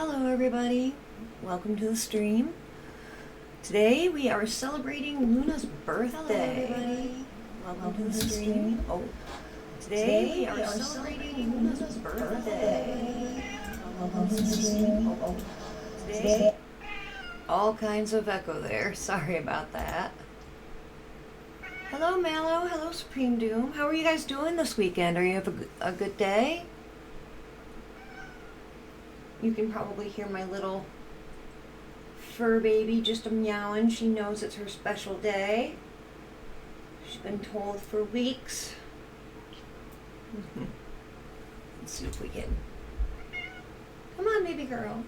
Hello everybody, welcome to the stream. Today we are celebrating Luna's birthday. Hello everybody, Welcome to the stream. Today we are celebrating Luna's birthday. Welcome to the stream. Today all kinds of echo there, sorry about that. Hello Mallow, hello Supreme Doom. How are you guys doing this weekend? Are you having a good day? You can probably hear my little fur baby just a meowing. She knows it's her special day. She's been told for weeks. Let's see if we can. Come on, baby girl.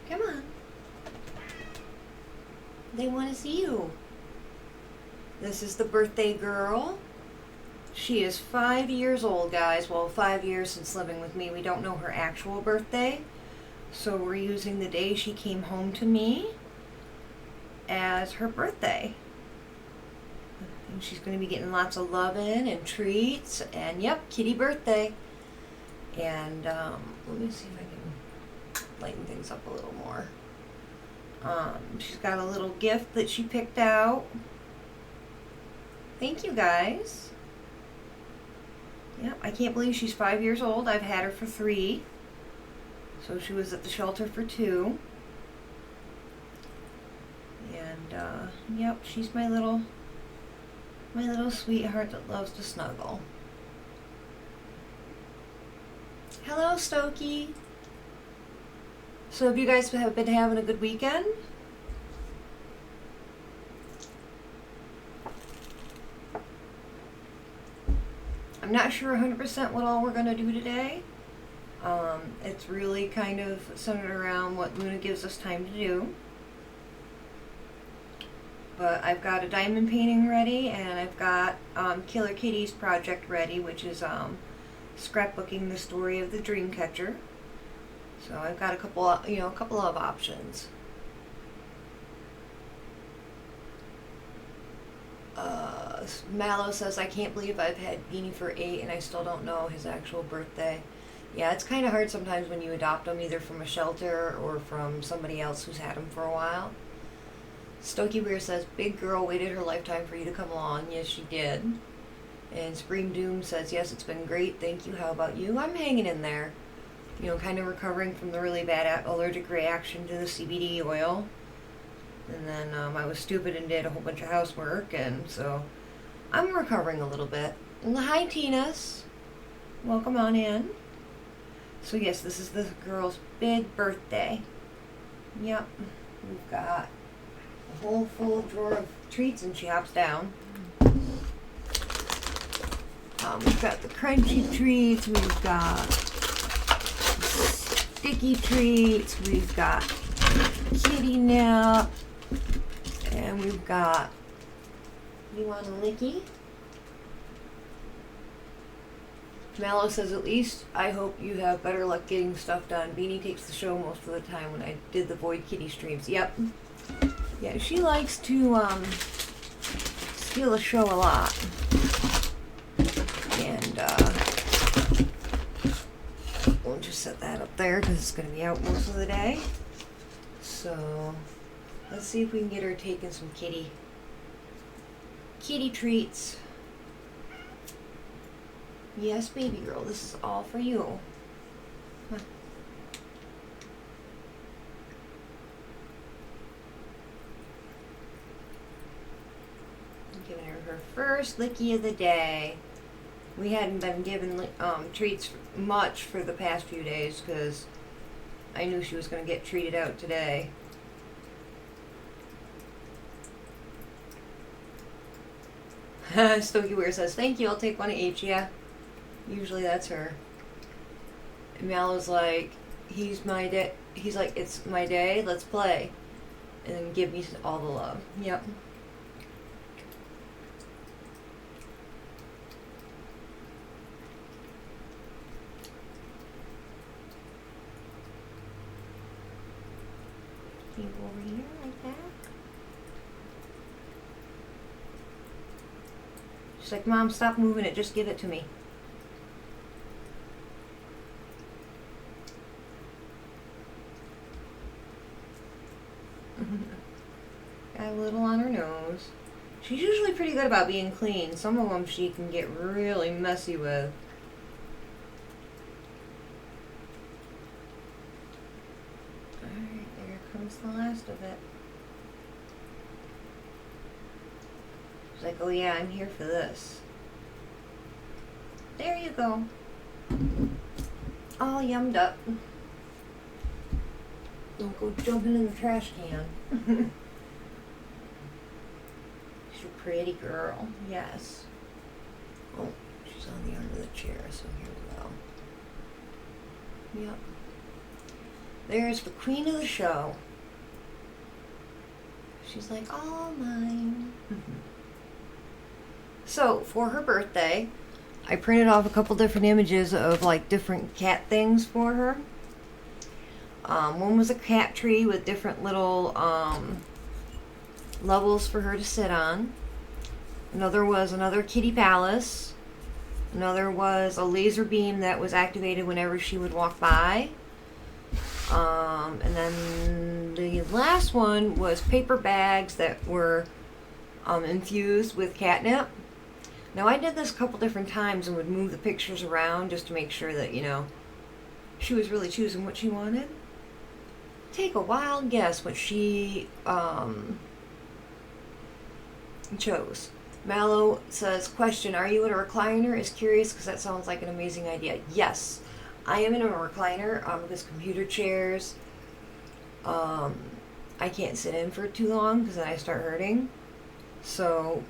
Come on. They want to see you. This is the birthday girl. She is 5 years old, guys. Well, 5 years since living with me. We don't know her actual birthday. So we're using the day she came home to me as her birthday. And she's going to be getting lots of loving and treats. And yep, kitty birthday. And let me see if I can lighten things up a little more. She's got a little gift that she picked out. Thank you, guys. Yep, I can't believe she's 5 years old. I've had her for 3. So she was at the shelter for 2. And yep, she's my little sweetheart that loves to snuggle. Hello, Stokey. So have you guys have been having a good weekend? I'm not sure 100% what all we're going to do today. It's really kind of centered around what Luna gives us time to do. But I've got a diamond painting ready, and I've got Killer Kitty's project ready, which is scrapbooking the story of the Dreamcatcher. So I've got a couple of options. Mallow says, I can't believe I've had Beanie for 8 and I still don't know his actual birthday. Yeah, it's kind of hard sometimes when you adopt them either from a shelter or from somebody else who's had them for a while. Stokey Weir says, big girl waited her lifetime for you to come along. Yes, she did. And Supreme Doom says, yes, it's been great. Thank you. How about you? I'm hanging in there. You know, kind of recovering from the really bad allergic reaction to the CBD oil. And then I was stupid and did a whole bunch of housework, and so I'm recovering a little bit. And hi, Tinas. Welcome on in. So yes, this is the girl's big birthday. Yep. We've got a whole full drawer of treats, and she hops down. We've got the crunchy treats. We've got sticky treats. We've got kitty nap. And we've got, you want a licky? Mallow says, at least I hope you have better luck getting stuff done. Beanie takes the show most of the time when I did the Void Kitty streams. Yep. Yeah, she likes to steal the show a lot. And we'll just set that up there because it's going to be out most of the day. So let's see if we can get her taking some kitty treats. Yes, baby girl, this is all for you. Huh. I'm giving her first licky of the day. We hadn't been given treats much for the past few days because I knew she was going to get treated out today. Stokey Weir says, thank you, I'll take one of each. Yeah, usually that's her. And Mallow's like, he's like, it's my day, let's play. And then give me all the love. Yep. Can you go over here like that? She's like, Mom, stop moving it, just give it to me. She's usually pretty good about being clean. Some of them she can get really messy with. Alright, there comes the last of it. She's like, oh yeah, I'm here for this. There you go. All yummed up. Don't go jumping in the trash can. She's a pretty girl. Yes. Oh, she's on the arm of the chair, so here we go. Yep. There's the queen of the show. She's like, all mine. So, for her birthday, I printed off a couple different images of like different cat things for her. One was a cat tree with different little levels for her to sit on. Another was another kitty palace. Another was a laser beam that was activated whenever she would walk by. And then the last one was paper bags that were infused with catnip. Now I did this a couple different times and would move the pictures around just to make sure that, you know, she was really choosing what she wanted. Take a wild guess what she chose. Mallow says, question, are you in a recliner? Is curious because that sounds like an amazing idea. Yes, I am in a recliner because computer chairs, I can't sit in for too long because then I start hurting. So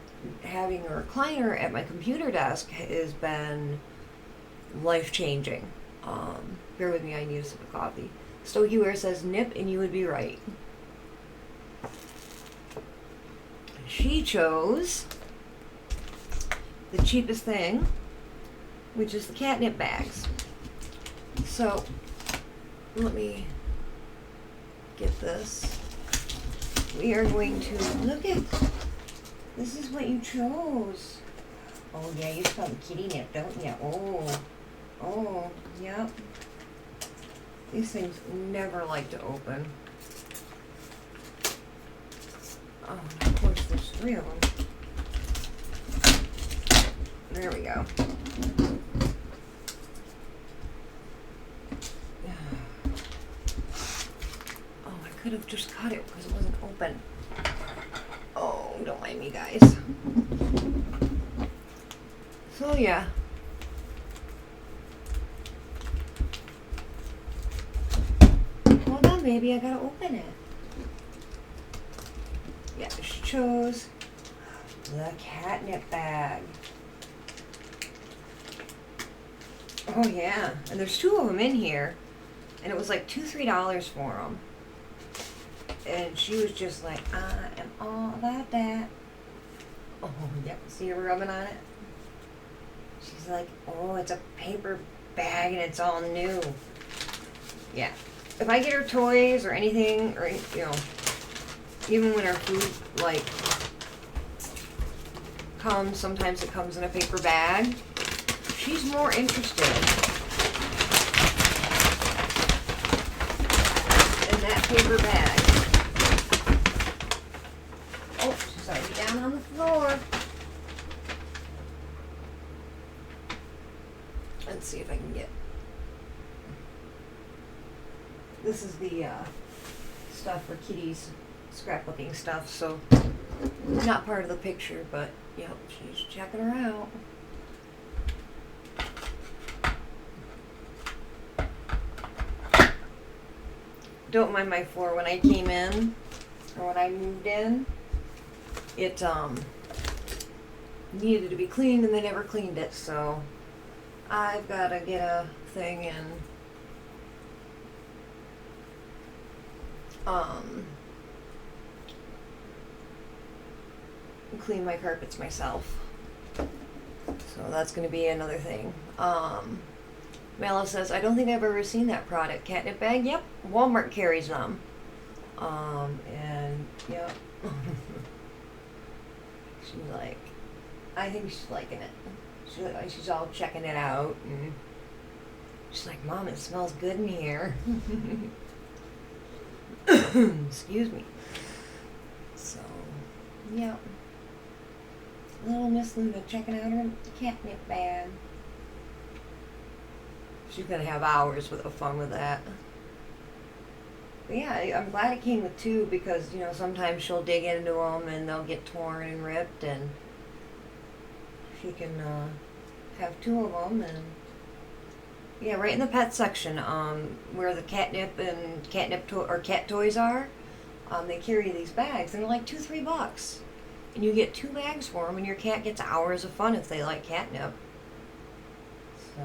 having a recliner at my computer desk has been life-changing. Bear with me, I need a sip of coffee. Stokieware says, nip and you would be right. She chose the cheapest thing, which is the catnip bags. So, let me get this. We are going to look at, this is what you chose. Oh yeah, you call them kitty nip, don't you? Oh, yep. These things never like to open. Oh, and of course there's 3 of them. There we go. Oh, I could have just cut it because it wasn't open. Oh, don't mind me, guys. So, yeah. Hold on, baby. I gotta open it. Yeah, she chose the catnip bag. Oh, yeah. And there's 2 of them in here. And it was like $2-3 for them. And she was just like, I am all about that. Oh, yep. See her rubbing on it? She's like, oh, it's a paper bag and it's all new. Yeah. If I get her toys or anything, or, you know, even when her food, like, comes, sometimes it comes in a paper bag, she's more interested in that paper bag. Oh, she's already down on the floor. Let's see if I can get... This is the stuff for Kitty's scrapbooking stuff, so not part of the picture, but yep, she's checking her out. Don't mind my floor. When I came in, or when I moved in, it needed to be cleaned and they never cleaned it, so I've got to get a thing and clean my carpets myself. So that's going to be another thing. Mala says, I don't think I've ever seen that product. Catnip bag? Yep. Walmart carries them. And, yep. She's like, I think she's liking it. She's all checking it out. And she's like, Mom, it smells good in here. Excuse me. So, yeah. Little Miss Luna checking out her catnip bag. She's gonna have hours of fun with that. But yeah, I'm glad it came with two because, you know, sometimes she'll dig into them and they'll get torn and ripped, and she can have two of them. And yeah, right in the pet section, where the catnip and cat toys are, they carry these bags and they're like $2-3, and you get 2 bags for them, and your cat gets hours of fun if they like catnip. So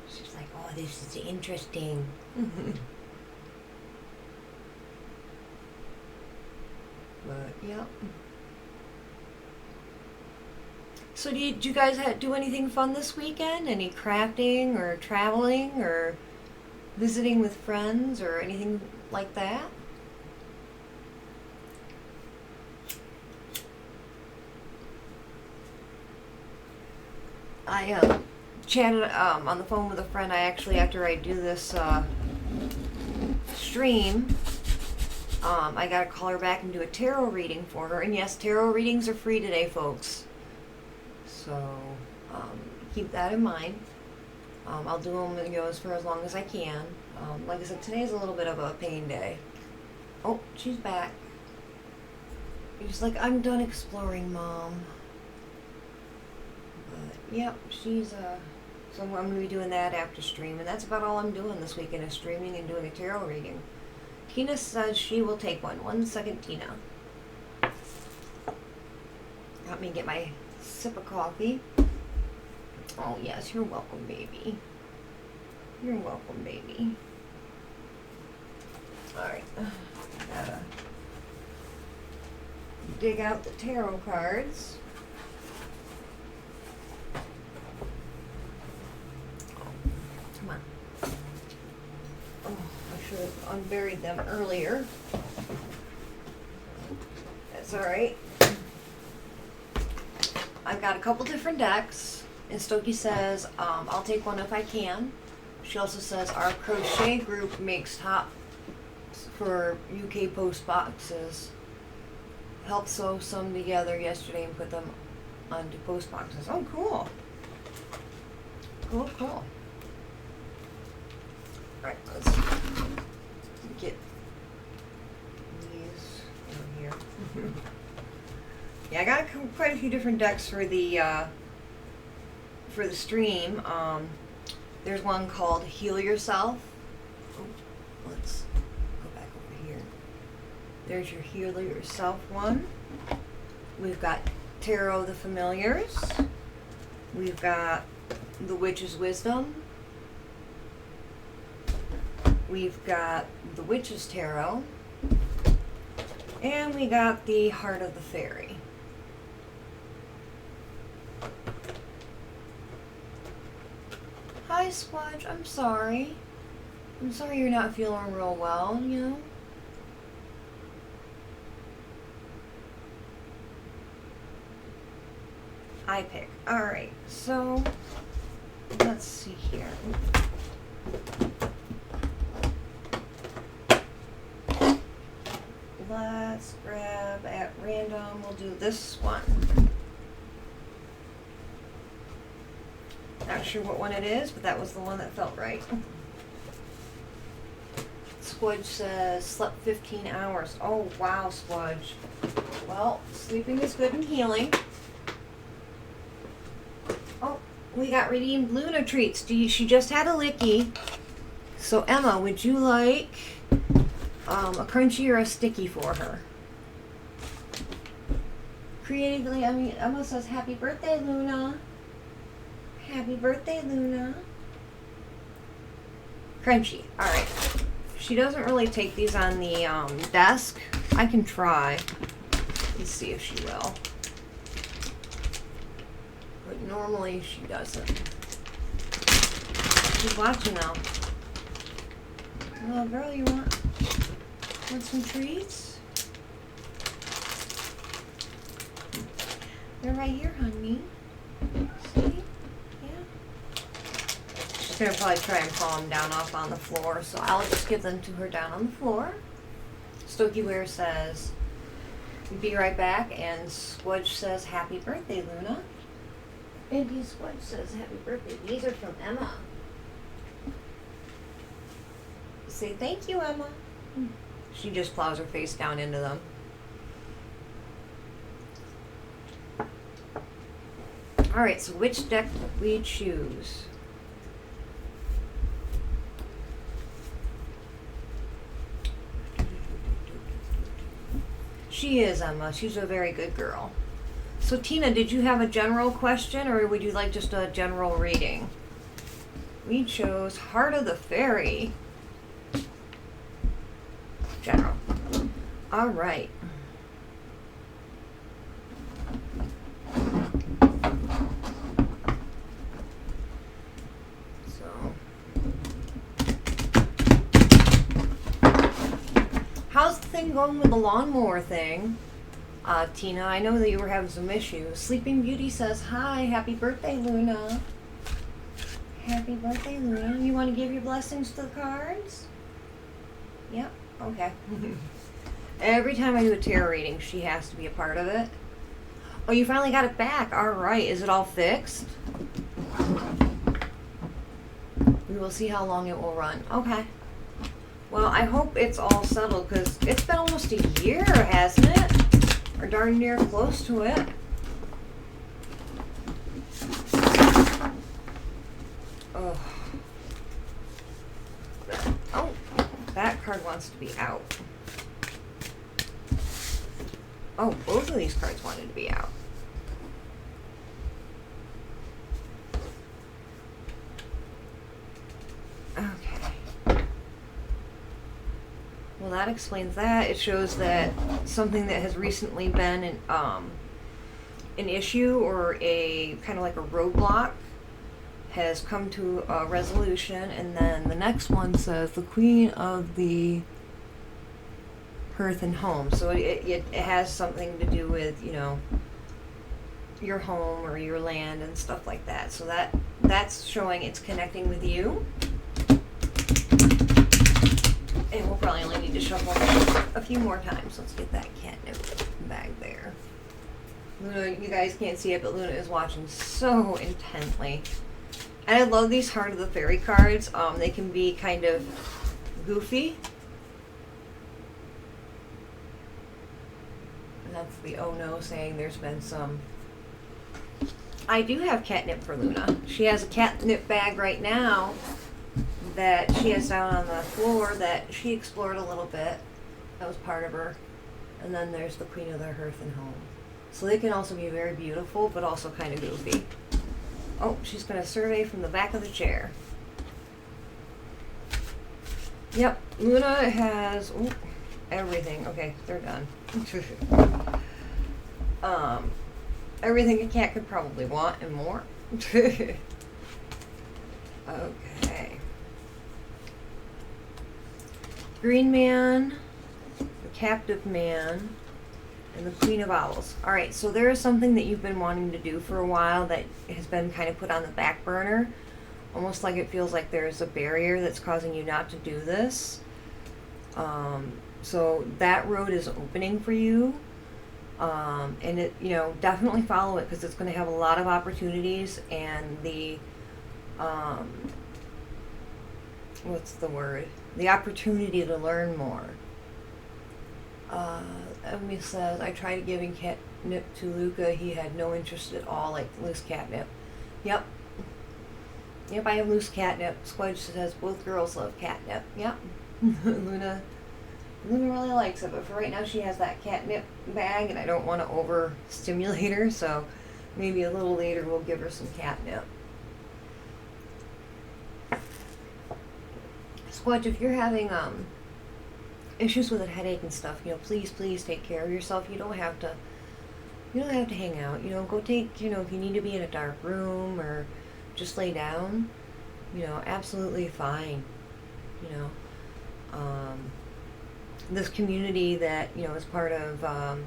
she's like, "Oh, this is interesting." But yeah. So did you guys do anything fun this weekend? Any crafting or traveling or visiting with friends or anything like that? I chatted on the phone with a friend. I actually, after I do this stream, I gotta call her back and do a tarot reading for her. And yes, tarot readings are free today, folks. So keep that in mind. I'll do them, you know, for as long as I can. Like I said, today's a little bit of a pain day. Oh, she's back. She's like, "I'm done exploring, Mom." But yep, she's so I'm gonna be doing that after stream, and that's about all I'm doing this weekend is streaming and doing a tarot reading. Tina says she will take one. 1 second, Tina. Let me get my sip of coffee. Oh yes, you're welcome, baby. You're welcome, baby. Alright. Gotta dig out the tarot cards. Come on. Oh, I should have unburied them earlier. That's alright. I've got a couple different decks, and Stokey says I'll take one if I can. She also says our crochet group makes tops for UK post boxes. Helped sew some together yesterday and put them onto post boxes. Oh, cool. Cool, cool. Alright, let's get these in here. Yeah, I got quite a few different decks for the stream. There's one called Heal Yourself. Oh, let's go back over here. There's your Heal Yourself one. We've got Tarot of the Familiars. We've got The Witch's Wisdom. We've got The Witch's Tarot. And we got the Heart of the Fairy. Hi, Squadge. I'm sorry. I'm sorry you're not feeling real well, you know? I pick. Alright, so let's see here. Let's grab at random. We'll do this one. Not sure what one it is, but that was the one that felt right. Squidge says, slept 15 hours. Oh, wow, Squidge. Well, sleeping is good and healing. Oh, we got redeemed Luna treats. She just had a licky. So, Emma, would you like a crunchy or a sticky for her? Creatively, I mean, Emma says, happy birthday, Luna. Happy birthday, Luna. Crunchy. Alright. She doesn't really take these on the desk. I can try. Let's see if she will. But normally she doesn't. She's watching now. Little girl, you want some treats? They're right here, honey. See? She's gonna probably try and paw them down off on the floor, so I'll just give them to her down on the floor. Stokey Ware says, be right back. And Squudge says, happy birthday, Luna. And Squudge says, happy birthday. These are from Emma. Say thank you, Emma. She just plows her face down into them. Alright, so which deck did we choose? She is, Emma. She's a very good girl. So, Tina, did you have a general question, or would you like just a general reading? We chose Heart of the Fairy. General. All right. So, how's the thing going with the lawnmower thing? Tina, I know that you were having some issues. Sleeping Beauty says, hi, happy birthday, Luna. Happy birthday, Luna. You want to give your blessings to the cards? Yep. Okay. Every time I do a tarot reading, she has to be a part of it. Oh, you finally got it back. All right. Is it all fixed? We will see how long it will run. Okay. Well, I hope it's all settled, because it's been almost a year, hasn't it? Or darn near close to it. Oh. Oh. That card wants to be out. Oh, both of these cards wanted to be out. Okay. Well, that explains that. It shows that something that has recently been an issue or a kind of like a roadblock has come to a resolution, and then the next one says the Queen of the Hearth and Home. So it has something to do with, you know, your home or your land and stuff like that. So that's showing it's connecting with you. And we'll probably only need to shuffle a few more times. Let's get that catnip bag there. Luna, you guys can't see it, but Luna is watching so intently. And I love these Heart of the Fairy cards. They can be kind of goofy. And that's the oh no saying there's been some. I do have catnip for Luna. She has a catnip bag right now that she has down on the floor that she explored a little bit. That was part of her. And then there's the Queen of the Hearth and Home. So they can also be very beautiful, but also kind of goofy. Oh, she's going to survey from the back of the chair. Yep, Luna has everything. Okay, they're done. Everything a cat could probably want and more. Okay. Green Man, the Captive Man, and the Queen of Owls. Alright, so there is something that you've been wanting to do for a while that has been kind of put on the back burner. Almost like it feels like there's a barrier that's causing you not to do this. So that road is opening for you. And it, you know, definitely follow it, because it's going to have a lot of opportunities, and the, what's the word? The opportunity to learn more. Emily says, I tried giving catnip to Luca. He had no interest at all, like loose catnip. Yep. Yep, I have loose catnip. Squudge says, both girls love catnip. Yep. Luna really likes it, but for right now she has that catnip bag, and I don't want to overstimulate her, so maybe a little later we'll give her some catnip. Squudge, if you're having issues with a headache and stuff, you know, please take care of yourself. You don't have to hang out. You know, go take, you know, if you need to be in a dark room or just lay down, you know, absolutely fine. You know, this community that, you know, is part of the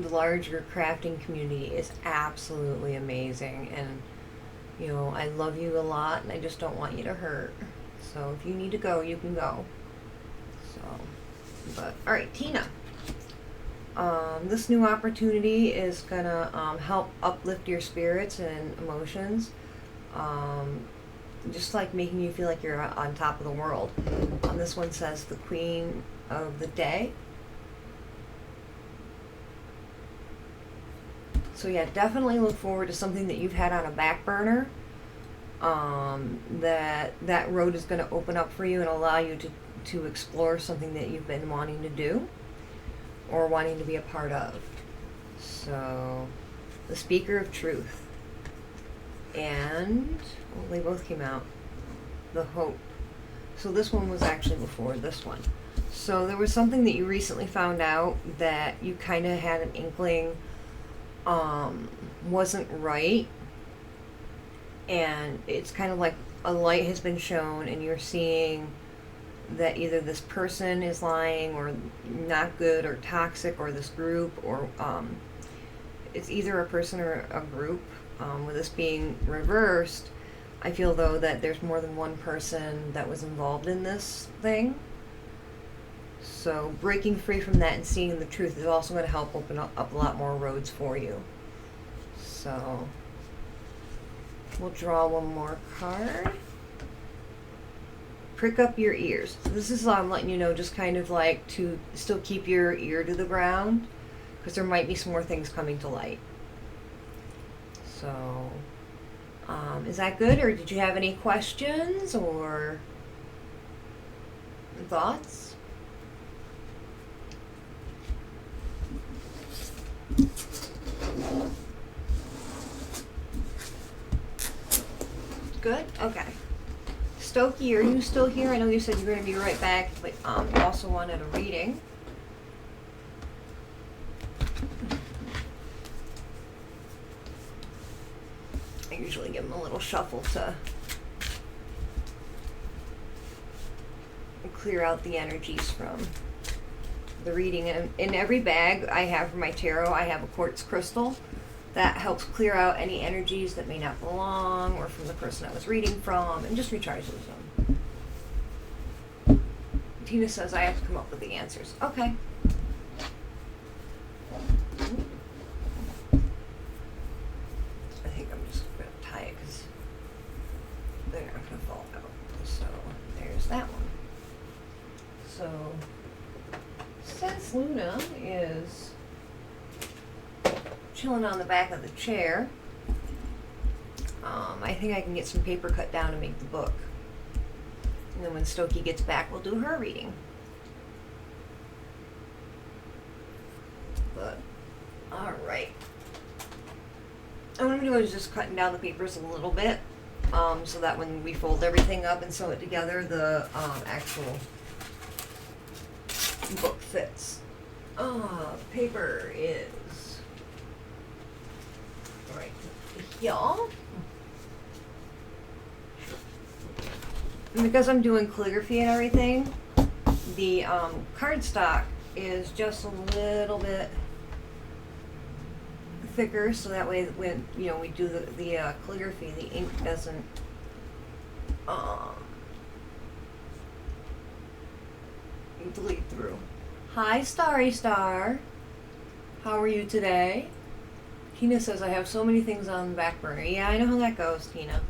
larger crafting community is absolutely amazing, and, you know, I love you a lot, and I just don't want you to hurt. So if you need to go, you can go. So, but, alright, Tina. This new opportunity is gonna help uplift your spirits and emotions, just like making you feel like you're on top of the world. This one says the Queen of the Day. So yeah, definitely look forward to something that you've had on a back burner. That road is going to open up for you and allow you to explore something that you've been wanting to do or wanting to be a part of. So, the Speaker of Truth. And, well, they both came out. The Hope. So this one was actually before this one. So there was something that you recently found out that you kind of had an inkling wasn't right. And it's kind of like a light has been shown and you're seeing that either this person is lying or not good or toxic, or this group, or it's either a person or a group. With this being reversed, I feel though that there's more than one person that was involved in this thing. So breaking free from that and seeing the truth is also going to help open up a lot more roads for you. So we'll draw one more card. Prick up your ears. So this is I'm letting you know, just kind of like to still keep your ear to the ground, because there might be some more things coming to light. So, is that good, or did you have any questions or thoughts? Good? Okay. Stokey, are you still here? I know you said you were going to be right back, but you also wanted a reading. I usually give him a little shuffle to clear out the energies from the reading. And in every bag I have for my tarot, I have a quartz crystal that helps clear out any energies that may not belong or from the person I was reading from, and just recharges them. Tina says I have to come up with the answers. Okay. I think I'm just going to tie it because they're not going to fall out. So there's that one. So since Luna is chilling on the back of the chair, I think I can get some paper cut down to make the book. And then when Stokey gets back, we'll do her reading. But, alright. What I'm doing is just cutting down the papers a little bit, so that when we fold everything up and sew it together, the actual book fits. Paper is right here. And because I'm doing calligraphy and everything, the cardstock is just a little bit thicker, so that way when we do the calligraphy, the ink doesn't bleed through. Hi, Starry Star. How are you today? Tina says I have so many things on the back burner. Yeah, I know how that goes, Tina.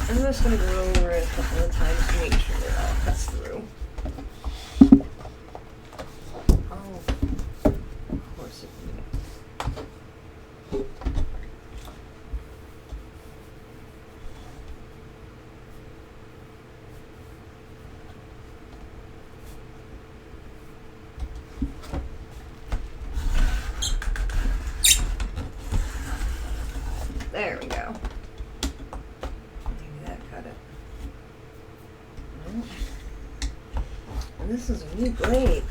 I'm just going to go over it a couple of times to make sure it all cuts through. Oh, of course it did. There we go. Maybe that cut it. And this is a new blade.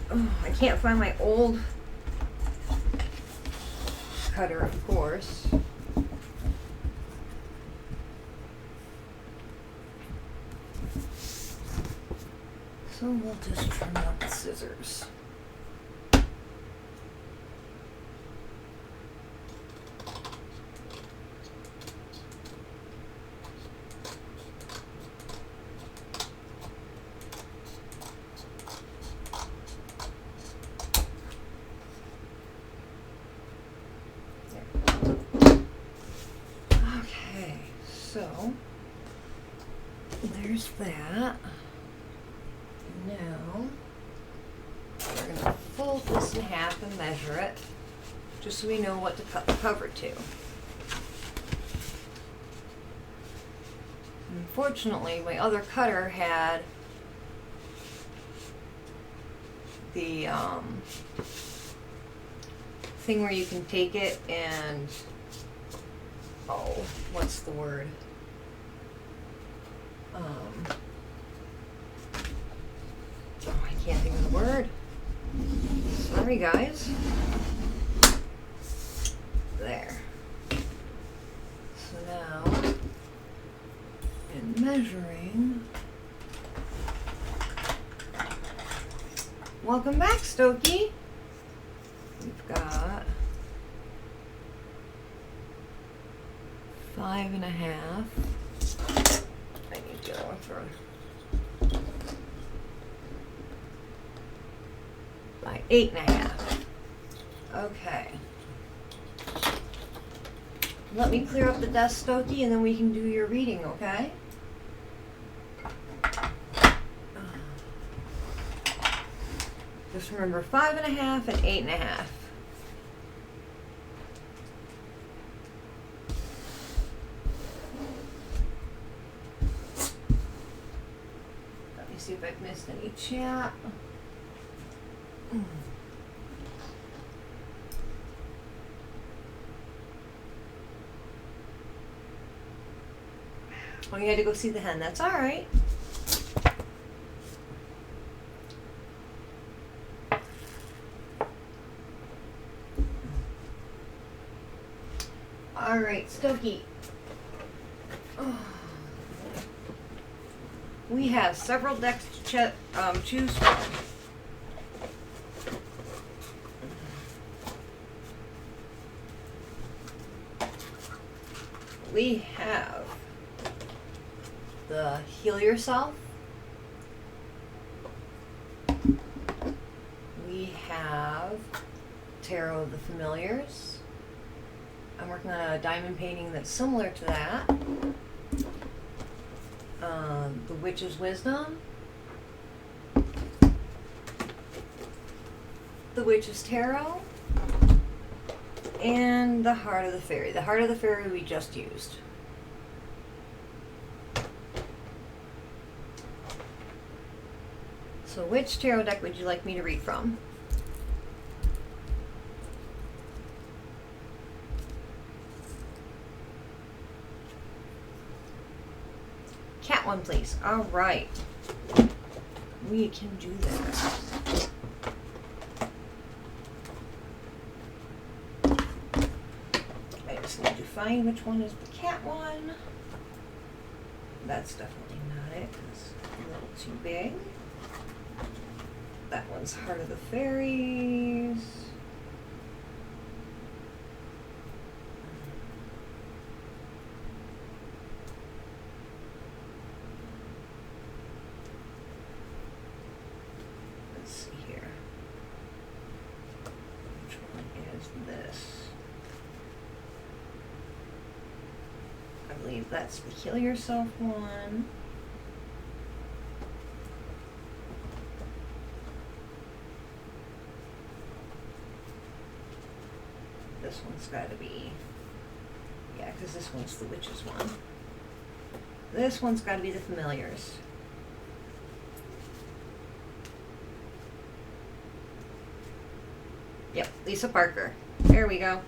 Oh, I can't find my old cutter, of course. So we'll just trim it up with scissors. that. Now, we're going to fold this in half and measure it, just so we know what to cut the cover to. Unfortunately, my other cutter had the thing where you can take it and, oh, what's the word? Oh, I can't think of the word. Sorry, guys. There. So now, in measuring, welcome back, Stokey. We've got 5.5. I need to go for by 8.5. Okay. Let me clear up the desk, Stokey, and then we can do your reading, okay? Just remember 5.5 and 8.5. Let me see if I've missed any chat. Oh, you had to go see the hen. That's all right. All right, Stokey. Oh. We have several decks to choose from. We have the Heal Yourself. We have Tarot of the Familiars. I'm working on a diamond painting that's similar to that. The Witch's Wisdom. The Witch's Tarot. And the Heart of the Fairy. The Heart of the Fairy we just used. So which tarot deck would you like me to read from? Cat one, please. All right. We can do that. I just need to find which one is the cat one. That's definitely not it. It's a little too big. That one's Heart of the Fairies. Let's see here. Which one is this? I believe that's the Heal Yourself one. This one's got to be, yeah, because this one's the Witch's one. This one's got to be the Familiars. Yep, Lisa Parker. There we go.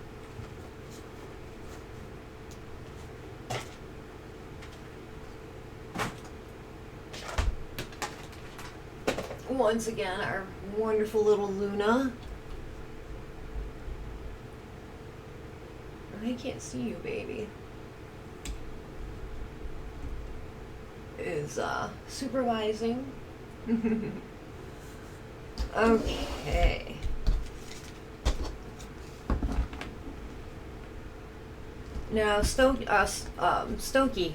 Once again, our wonderful little Luna. I can't see you, baby. Is supervising. Okay. Now, Stokey,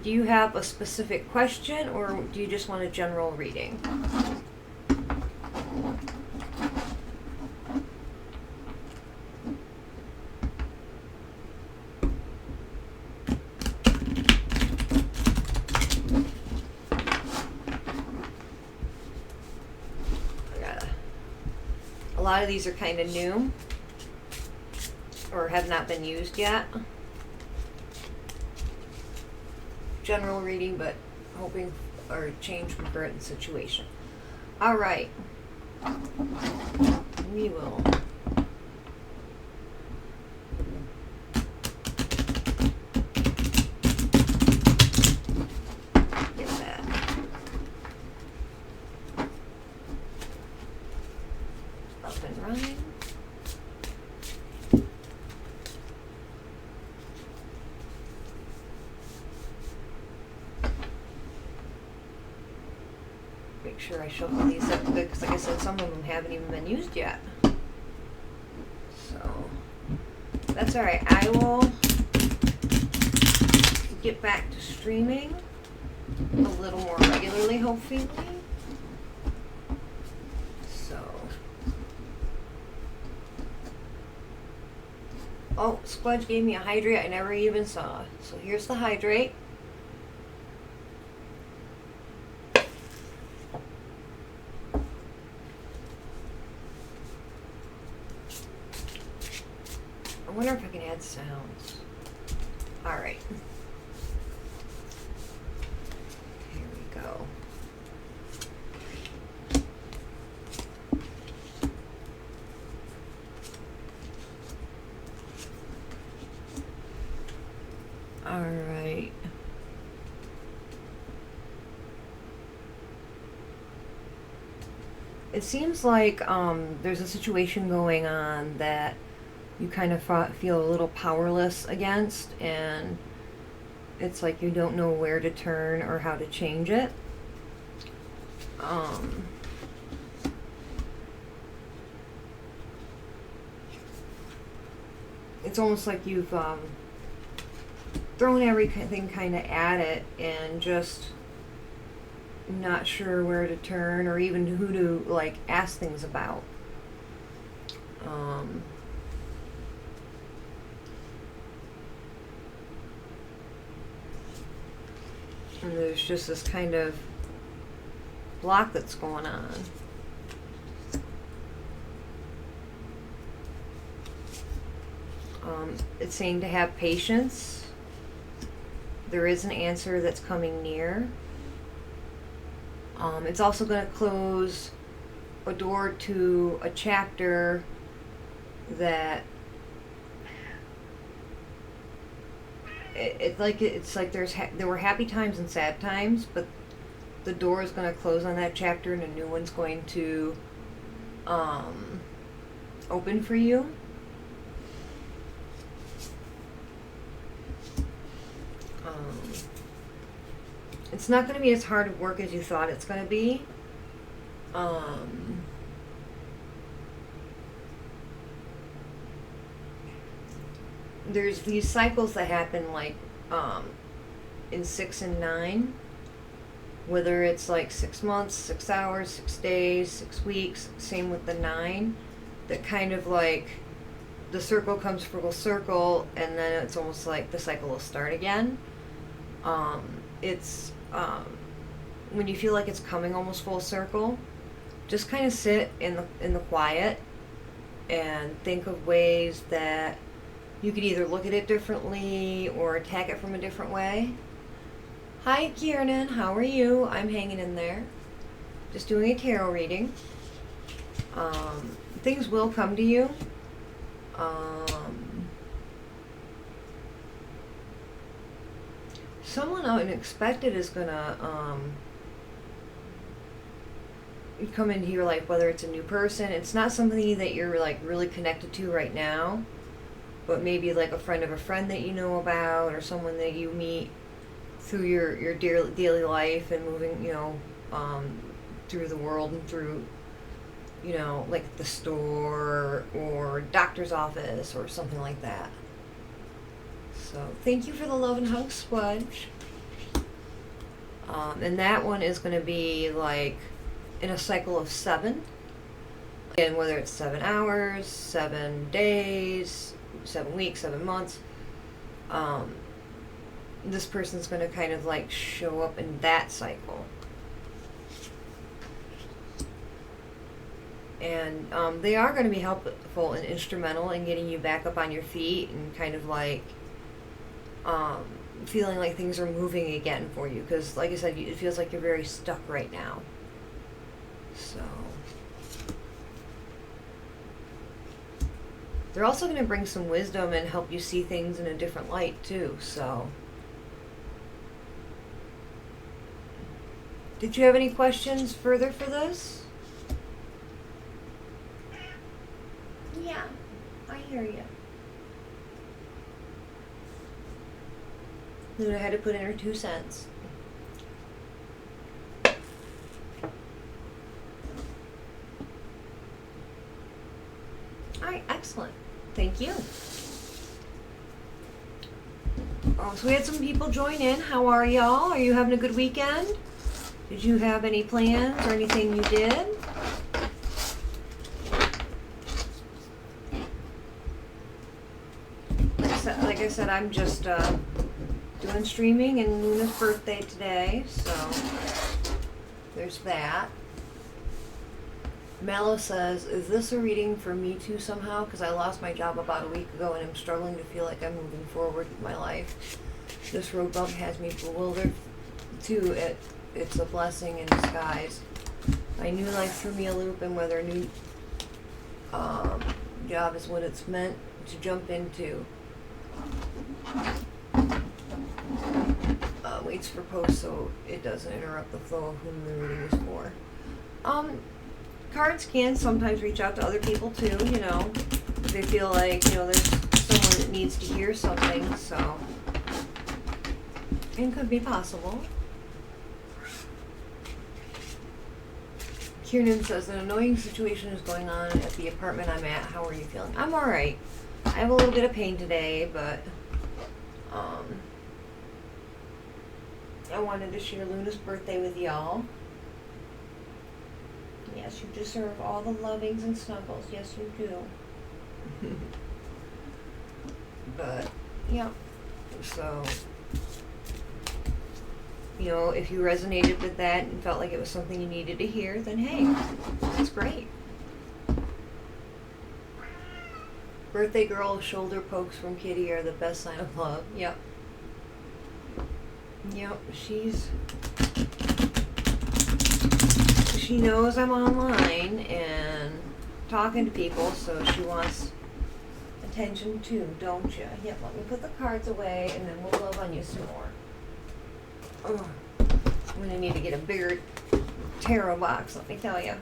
do you have a specific question, or do you just want a general reading? lot of these are kind of new or have not been used yet. General reading, but hoping or change from current situation. All right. We will get that. Up and running. Make sure I shuffle these up good, because like I said, some of them haven't even been used yet. So that's all right. I will get back to streaming a little more regularly, hopefully. So, oh, Squudge gave me a hydrate I never even saw. So here's the hydrate. I wonder if I can add sounds. All right. Here we go. All right. It seems like there's a situation going on that you kind of feel a little powerless against, and it's like you don't know where to turn or how to change it. It's almost like you've thrown everything kind of at it and just not sure where to turn or even who to like ask things about. And there's just this kind of block that's going on. It's saying to have patience. There is an answer that's coming near. It's also going to close a door to a chapter that it's like there were happy times and sad times, but the door is going to close on that chapter and a new one's going to open for you. It's not going to be as hard of work as you thought it's going to be. There's these cycles that happen like in 6 and 9, whether it's like 6 months, 6 hours, 6 days, 6 weeks. Same with the 9, that kind of like the circle comes full circle, and then it's almost like the cycle will start again. It's when you feel like it's coming almost full circle, just kind of sit in the quiet and think of ways that you could either look at it differently or attack it from a different way. Hi, Kiernan. How are you? I'm hanging in there. Just doing a tarot reading. Things will come to you. Someone unexpected is gonna come into your life, whether it's a new person. It's not somebody that you're like really connected to right now, but maybe like a friend of a friend that you know about, or someone that you meet through your daily life and moving, through the world and through, like the store or doctor's office or something like that. So thank you for the love and hug, Squudge. And that one is going to be like in a cycle of 7. And whether it's 7 hours, 7 days, 7 weeks, 7 months, this person's going to kind of like show up in that cycle. And they are going to be helpful and instrumental in getting you back up on your feet and kind of like feeling like things are moving again for you. Because, like I said, it feels like you're very stuck right now. So they're also going to bring some wisdom and help you see things in a different light too. So did you have any questions further for this? Yeah, I hear you. Luna had to put in her 2 cents. Alright, excellent. Thank you. Oh, so we had some people join in. How are y'all? Are you having a good weekend? Did you have any plans or anything you did? Like I said, I'm just doing streaming and Luna's birthday today, so there's that. Mallow says, is this a reading for me too somehow? Because I lost my job about a week ago and I'm struggling to feel like I'm moving forward with my life. This road bump has me bewildered too. It's a blessing in disguise. My new life threw me a loop, and whether a new job is what it's meant to jump into. Waits for post so it doesn't interrupt the flow of whom the reading is for. Cards can sometimes reach out to other people too, you know, if they feel like, you know, there's someone that needs to hear something, so it could be possible. Kiernan says, an annoying situation is going on at the apartment I'm at. How are you feeling? I'm alright. I have a little bit of pain today, but I wanted to share Luna's birthday with y'all. Yes, you deserve all the lovings and snuggles. Yes, you do. But, yeah. So, you know, if you resonated with that and felt like it was something you needed to hear, then hey, that's great. Birthday girl shoulder pokes from Kitty are the best sign of love. Yep. Yep, she knows I'm online and talking to people, so she wants attention too, don't you? Yep, let me put the cards away and then we'll love on you some more. Oh, I'm gonna need to get a bigger tarot box, let me tell you.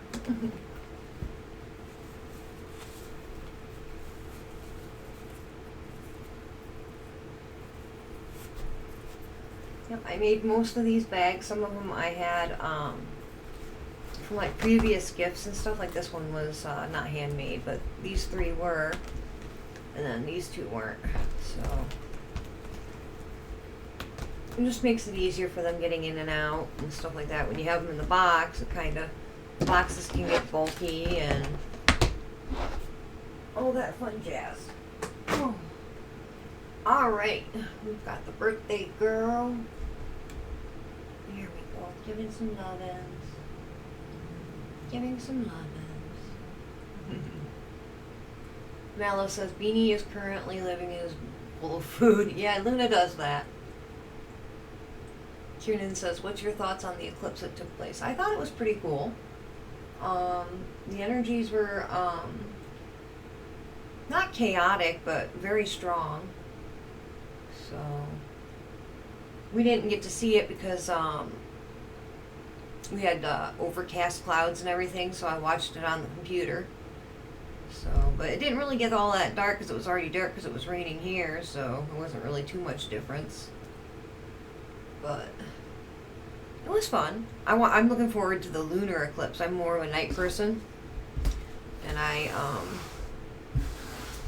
Yep, I made most of these bags. Some of them I had from like previous gifts and stuff. Like this one was not handmade, but these 3 were, and then these 2 weren't. So it just makes it easier for them getting in and out and stuff like that. When you have them in the box, it kind of, boxes can get bulky and all that fun jazz. Oh. All right, we've got the birthday girl. Here we go, giving some lovin's. Giving some lovin's. Mallow says, Beanie is currently living in his bowl of food. Yeah, Luna does that. Kiernan says, what's your thoughts on the eclipse that took place? I thought it was pretty cool. The energies were not chaotic, but very strong. So we didn't get to see it because we had overcast clouds and everything, so I watched it on the computer. So, but it didn't really get all that dark because it was already dark because it was raining here, so it wasn't really too much difference. But it was fun. I'm looking forward to the lunar eclipse. I'm more of a night person, and I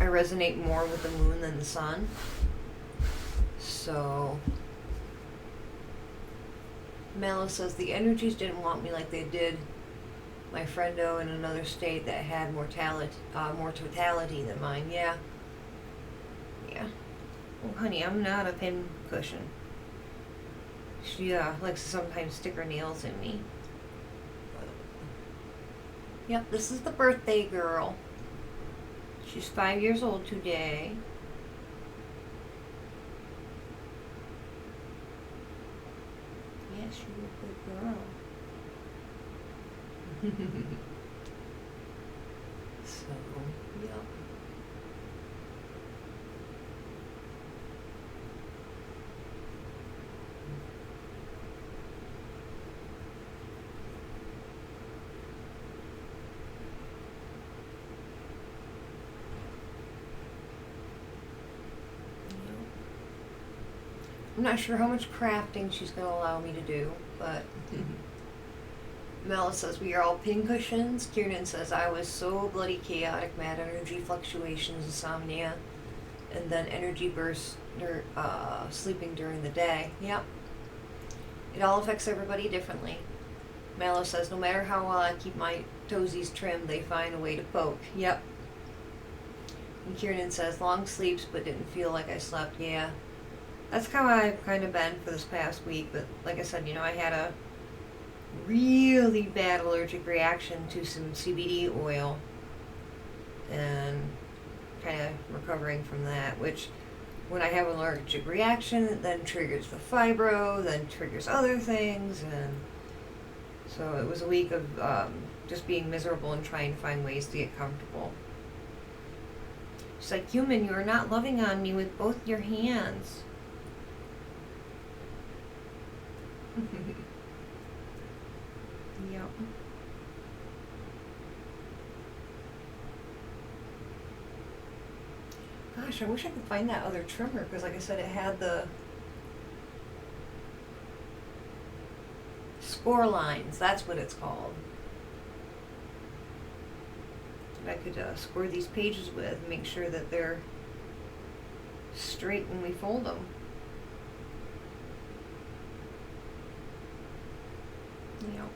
resonate more with the moon than the sun. So Mallow says the energies didn't want me like they did my friendo in another state that had more totality than mine. Yeah. Well, honey, I'm not a pin cushion. She likes to sometimes stick her nails in me. Yep, this is the birthday girl. She's 5 years old today. Yes, you're a good girl. So, yep. I'm not sure how much crafting she's going to allow me to do, but Mela says we are all pincushions. Kiernan says I was so bloody chaotic, mad energy fluctuations, insomnia, and then energy bursts, sleeping during the day. Yep. It all affects everybody differently. Mallow says no matter how well I keep my toesies trimmed, they find a way to poke. Yep. And Kiernan says long sleeps but didn't feel like I slept. Yeah. That's how I've kind of been for this past week, but like I said, I had a really bad allergic reaction to some CBD oil and kind of recovering from that, which when I have an allergic reaction, it then triggers the fibro, then triggers other things, and so it was a week of just being miserable and trying to find ways to get comfortable. She's like, human, you are not loving on me with both your hands. Yep. Gosh, I wish I could find that other trimmer, because like I said, it had the score lines. That's what it's called. That I could score these pages with and make sure that they're straight when we fold them. Yep.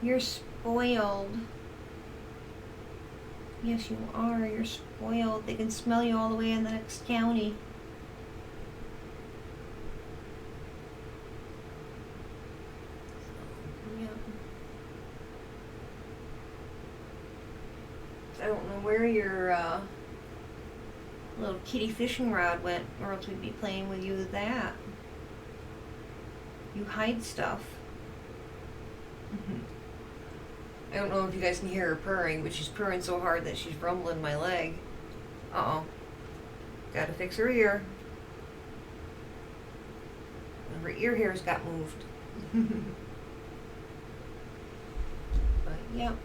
You're spoiled. Yes, you are. You're spoiled. They can smell you all the way in the next county. Yeah. I don't know where your little kitty fishing rod went, or else we'd be playing with you with that. You hide stuff. I don't know if you guys can hear her purring, but she's purring so hard that she's rumbling my leg. Uh-oh. Gotta fix her ear. Her ear hairs got moved. But, yep.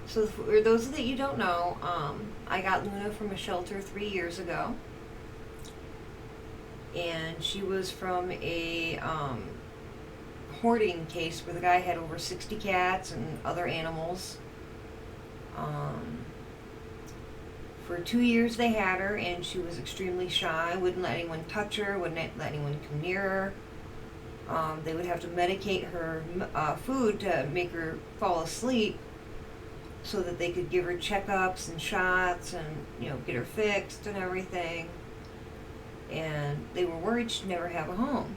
So for those that you don't know, I got Luna from a shelter 3 years ago. And she was from a hoarding case where the guy had over 60 cats and other animals. For 2 years they had her, and she was extremely shy, wouldn't let anyone touch her, wouldn't let anyone come near her. They would have to medicate her food to make her fall asleep so that they could give her checkups and shots and, get her fixed and everything. And they were worried she'd never have a home.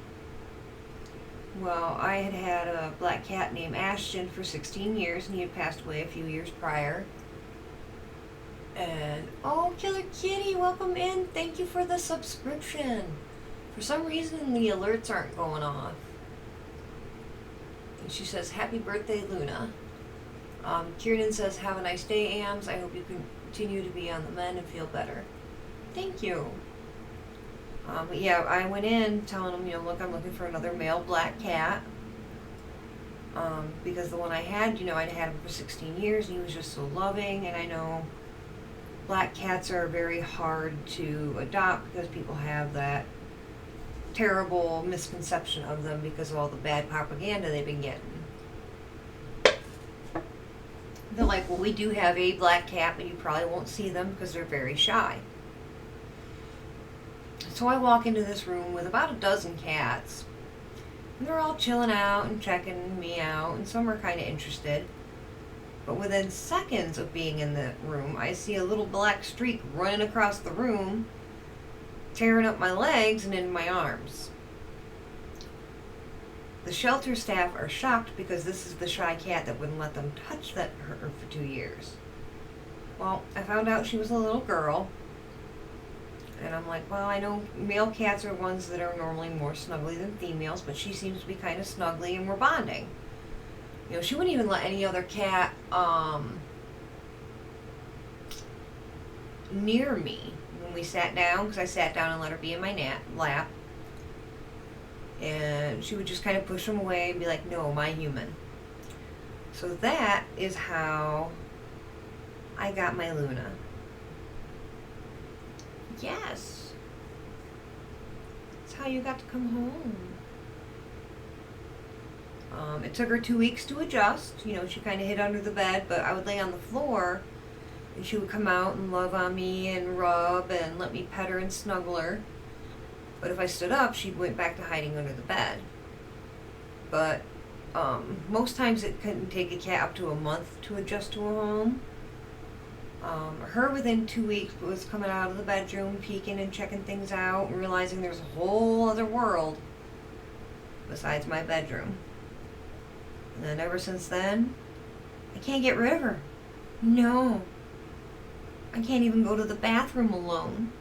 Well, I had a black cat named Ashton for 16 years, and he had passed away a few years prior. And, oh, Killer Kitty, welcome in. Thank you for the subscription. For some reason, the alerts aren't going off. And she says, happy birthday, Luna. Kiernan says, have a nice day, Ams. I hope you continue to be on the mend and feel better. Thank you. But yeah, I went in telling him, look, I'm looking for another male black cat. Because the one I had, I'd had him for 16 years, and he was just so loving. And I know black cats are very hard to adopt because people have that terrible misconception of them because of all the bad propaganda they've been getting. They're like, well, we do have a black cat, but you probably won't see them because they're very shy. So I walk into this room with about a dozen cats. And they're all chilling out and checking me out, and some are kind of interested. But within seconds of being in the room, I see a little black streak running across the room, tearing up my legs and into my arms. The shelter staff are shocked because this is the shy cat that wouldn't let them touch her for 2 years. Well, I found out she was a little girl. And I'm like, well, I know male cats are ones that are normally more snuggly than females, but she seems to be kind of snuggly and we're bonding. You know, she wouldn't even let any other cat near me when we sat down, because I sat down and let her be in my lap. And she would just kind of push them away and be like, no, my human. So that is how I got my Luna. Yes. That's how you got to come home. It took her 2 weeks to adjust. You know, she kind of hid under the bed, but I would lay on the floor and she would come out and love on me and rub and let me pet her and snuggle her. But if I stood up, she went back to hiding under the bed. But most times it couldn't take a cat up to a month to adjust to a home. Her within 2 weeks was coming out of the bedroom, peeking and checking things out, and realizing there's a whole other world besides my bedroom. And then ever since then, I can't get rid of her. No. I can't even go to the bathroom alone.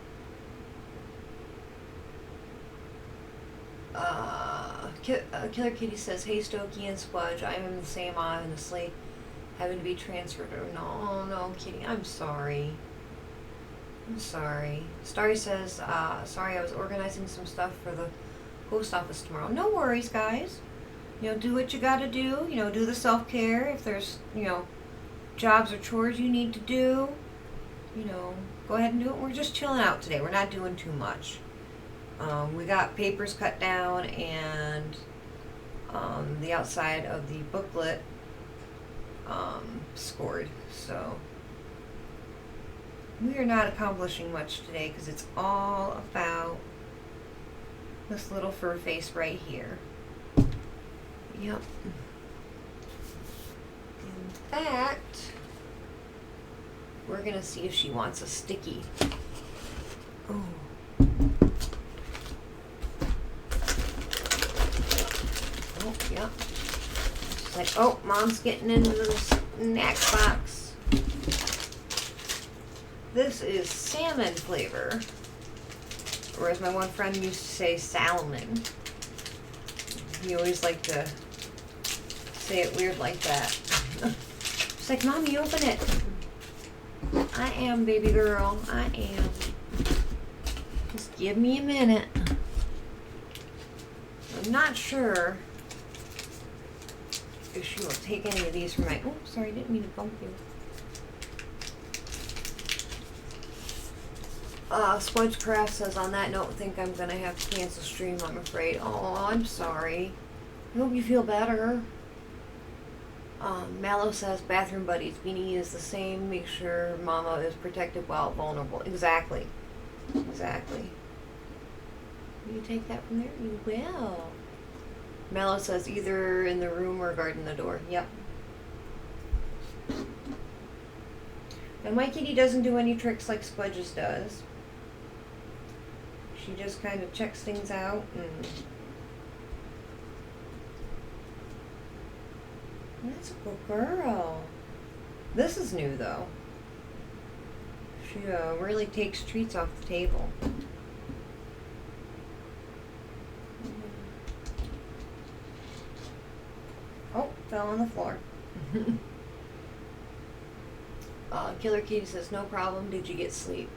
Killer Kitty says, hey Stokey and Spludge, I am in the same honestly. Having to be transferred. No, Kitty, I'm sorry. I'm sorry. Starry says, sorry, I was organizing some stuff for the post office tomorrow. No worries, guys. You know, do what you gotta do. You know, do the self-care. If there's, you know, jobs or chores you need to do, you know, go ahead and do it. We're just chilling out today. We're not doing too much. We got papers cut down and the outside of the booklet scored. So we are not accomplishing much today because it's all about this little fur face right here. Yep. In fact, we're gonna see if she wants a sticky. Oh. Oh, yep. She's like, oh, Mom's getting into the snack box. This is salmon flavor. Or as my one friend used to say, salmon. He always liked to say it weird like that. She's like, Mommy, open it. I am, baby girl. I am. Just give me a minute. I'm not sure if she will take any of these from my... Oh, sorry, didn't mean to bump you. Sponge Craft says, on that note, I think I'm going to have to cancel stream, I'm afraid. Oh, I'm sorry. I hope you feel better. Mallow says, bathroom buddies. Beanie is the same. Make sure Mama is protected while vulnerable. Exactly. Exactly. Will you take that from there? You will. Mallow says, either in the room or guarding the door. Yep. And my kitty doesn't do any tricks like Spludge's does. She just kind of checks things out and... That's a good girl. This is new though. She really takes treats off the table. Oh, fell on the floor. Killer Kitty says, no problem. Did you get sleep?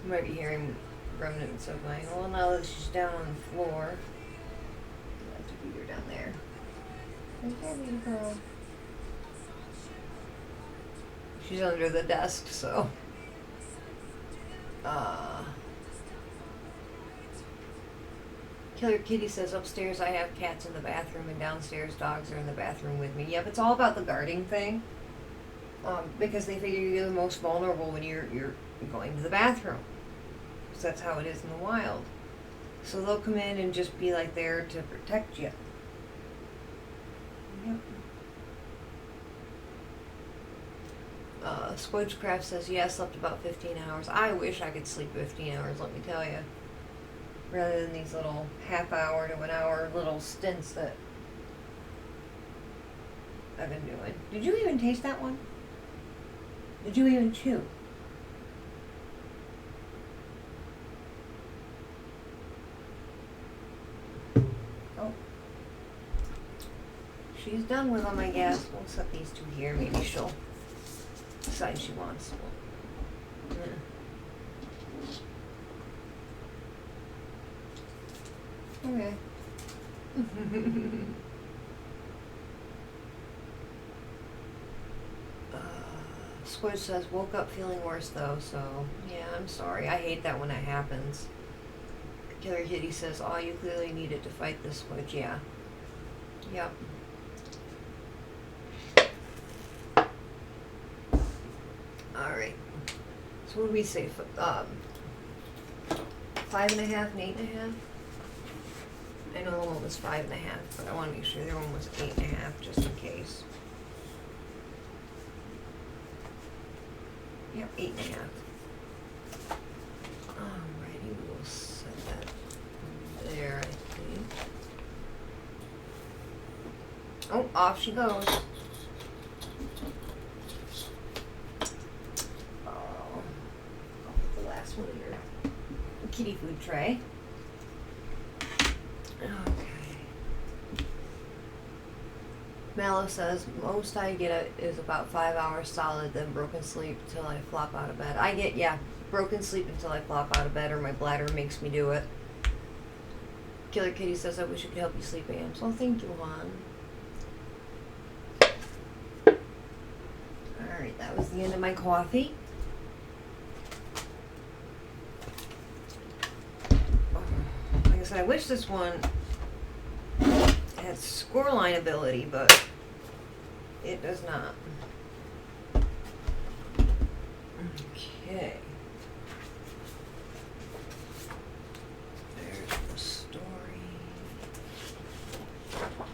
You might be hearing remnants of mine. Well, now that she's down on the floor, I have to beat her down there. Okay, baby girl. She's under the desk, so. Killer Kitty says, upstairs I have cats in the bathroom and downstairs dogs are in the bathroom with me. Yep, it's all about the guarding thing. Because they figure you're the most vulnerable when you're going to the bathroom. Because that's how it is in the wild. So they'll come in and just be like there to protect you. Yep. Squidgecraft says, yeah, I slept about 15 hours. I wish I could sleep 15 hours, let me tell you. Rather than these little half-hour to an hour little stints that I've been doing. Did you even taste that one? Did you even chew? Oh. She's done with them, I guess. We'll set these two here. Maybe she'll decide she wants. Okay. Squidge says, woke up feeling worse though, so yeah, I'm sorry. I hate that when that happens. Killer Kitty says, oh, you clearly needed to fight this Squidge. Yeah. Yep. Alright. So what do we say? 5.5 and 8.5? I know the one was 5.5, but I want to make sure the other one was 8.5 just in case. Yep, 8.5. Alrighty, we'll set that there, I think. Oh, off she goes. Oh, I'll put the last one in your kitty food tray. Okay. Mallow says, most I get is about 5 hours solid, then broken sleep till I flop out of bed. I get, yeah, broken sleep until I flop out of bed or my bladder makes me do it. Killer Kitty says, I wish I could help you sleep, Am. So thank you, Juan. Alright, that was the end of my coffee. Like I said, I wish this one had scoreline ability, but it does not. Okay. There's the story.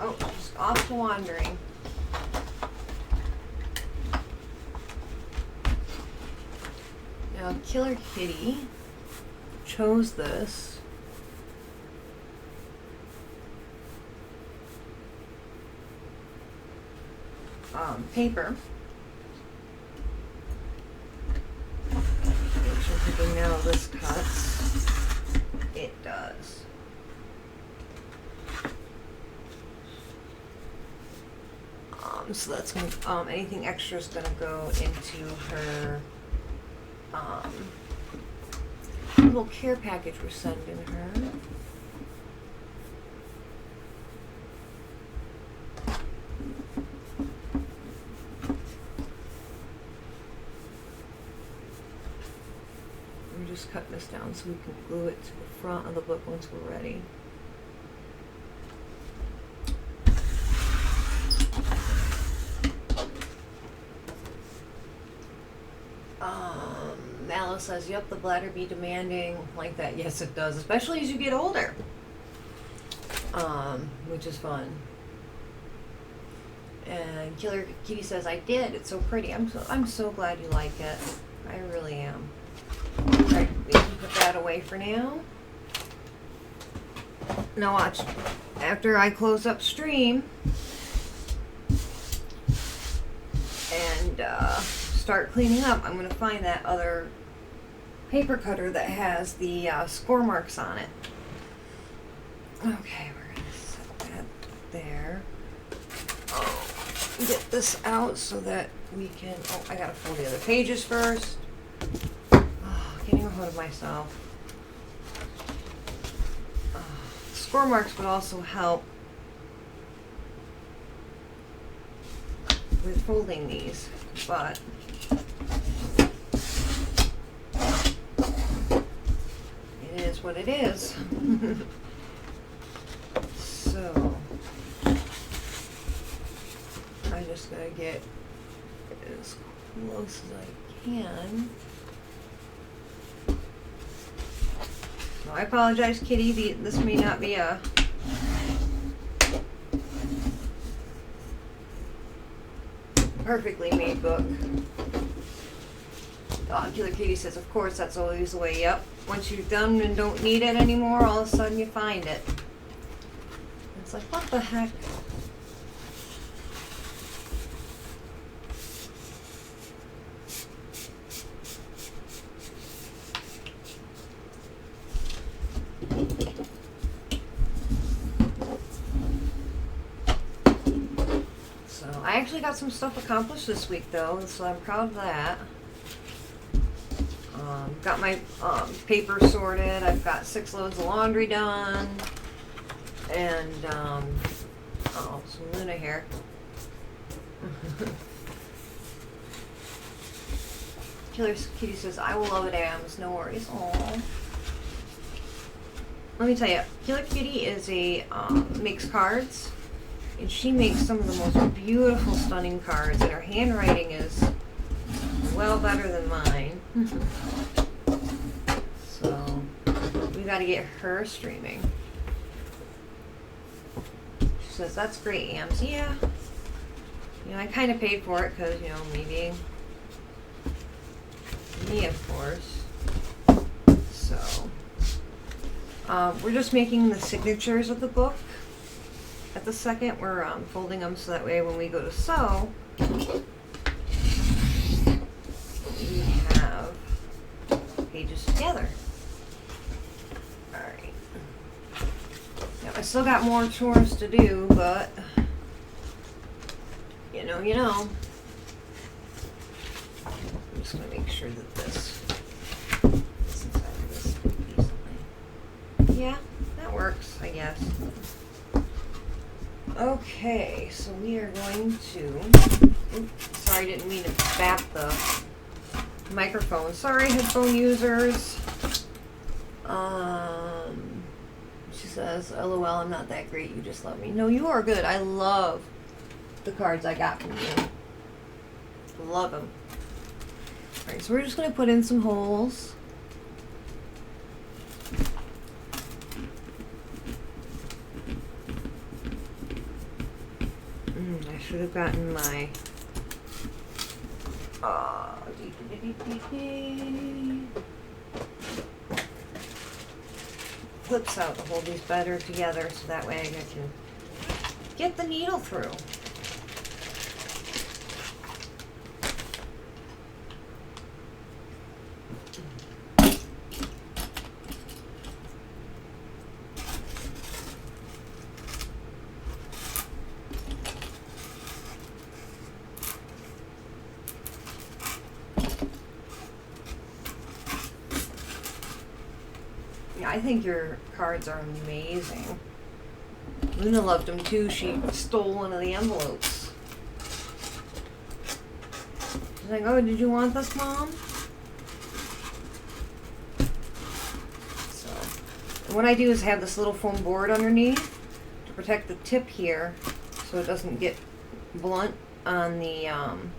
Oh, just off to wandering. Now, Killer Kitty chose this. Paper. Make sure people know this cuts. It does. So that's gonna, anything extra is gonna go into her, little care package we're sending her. We're just cutting this down so we can glue it to the front of the book once we're ready. Mallow says, yep, the bladder be demanding like that. Yes, it does, especially as you get older. Which is fun. And Killer Kitty says, I did. It's so pretty. I'm so glad you like it. I really am. Alright, we can put that away for now. Now watch. After I close up stream and start cleaning up, I'm going to find that other paper cutter that has the score marks on it. Okay, we're going to set that there. Oh, get this out so that we can, oh, I got to fold the other pages first. Oh, getting a hold of myself. Score marks would also help with folding these, but it is what it is. So I just gotta get as close as I can. So I apologize, Kitty. This may not be a perfectly made book. Killer Kitty says, of course, that's always the way. Yep. Once you're done and don't need it anymore, all of a sudden you find it. It's like, what the heck? So I actually got some stuff accomplished this week though, so I'm proud of that. Got my paper sorted. I've got 6 loads of laundry done. And, oh, some Luna hair. Killer Kitty says, I will love it, Ams. No worries. Aww. Let me tell you, Killer Kitty is makes cards. And she makes some of the most beautiful, stunning cards. And her handwriting is well better than mine. So, we gotta get her streaming. She says, that's great, Ams. Yeah. You know, I kind of paid for it because, you know, me being me, of course. So, we're just making the signatures of the book. At the second, we're folding them so that way when we go to sew, we have pages together. Alright. Now, I still got more chores to do, but you know. I'm just going to make sure that this is inside of this easily. Yeah, that works, I guess. Okay, so we are going to... Oops, sorry, I didn't mean to bap the microphone. Sorry, headphone users. She says, LOL, I'm not that great. You just love me. No, you are good. I love the cards I got from you. Love them. Alright, so we're just going to put in some holes. I should have gotten my clips out to hold these better together so that way I can get the needle through. I think your cards are amazing. Luna loved them too. She stole one of the envelopes. She's like, oh, did you want this, Mom? So, and what I do is have this little foam board underneath to protect the tip here so it doesn't get blunt on the, on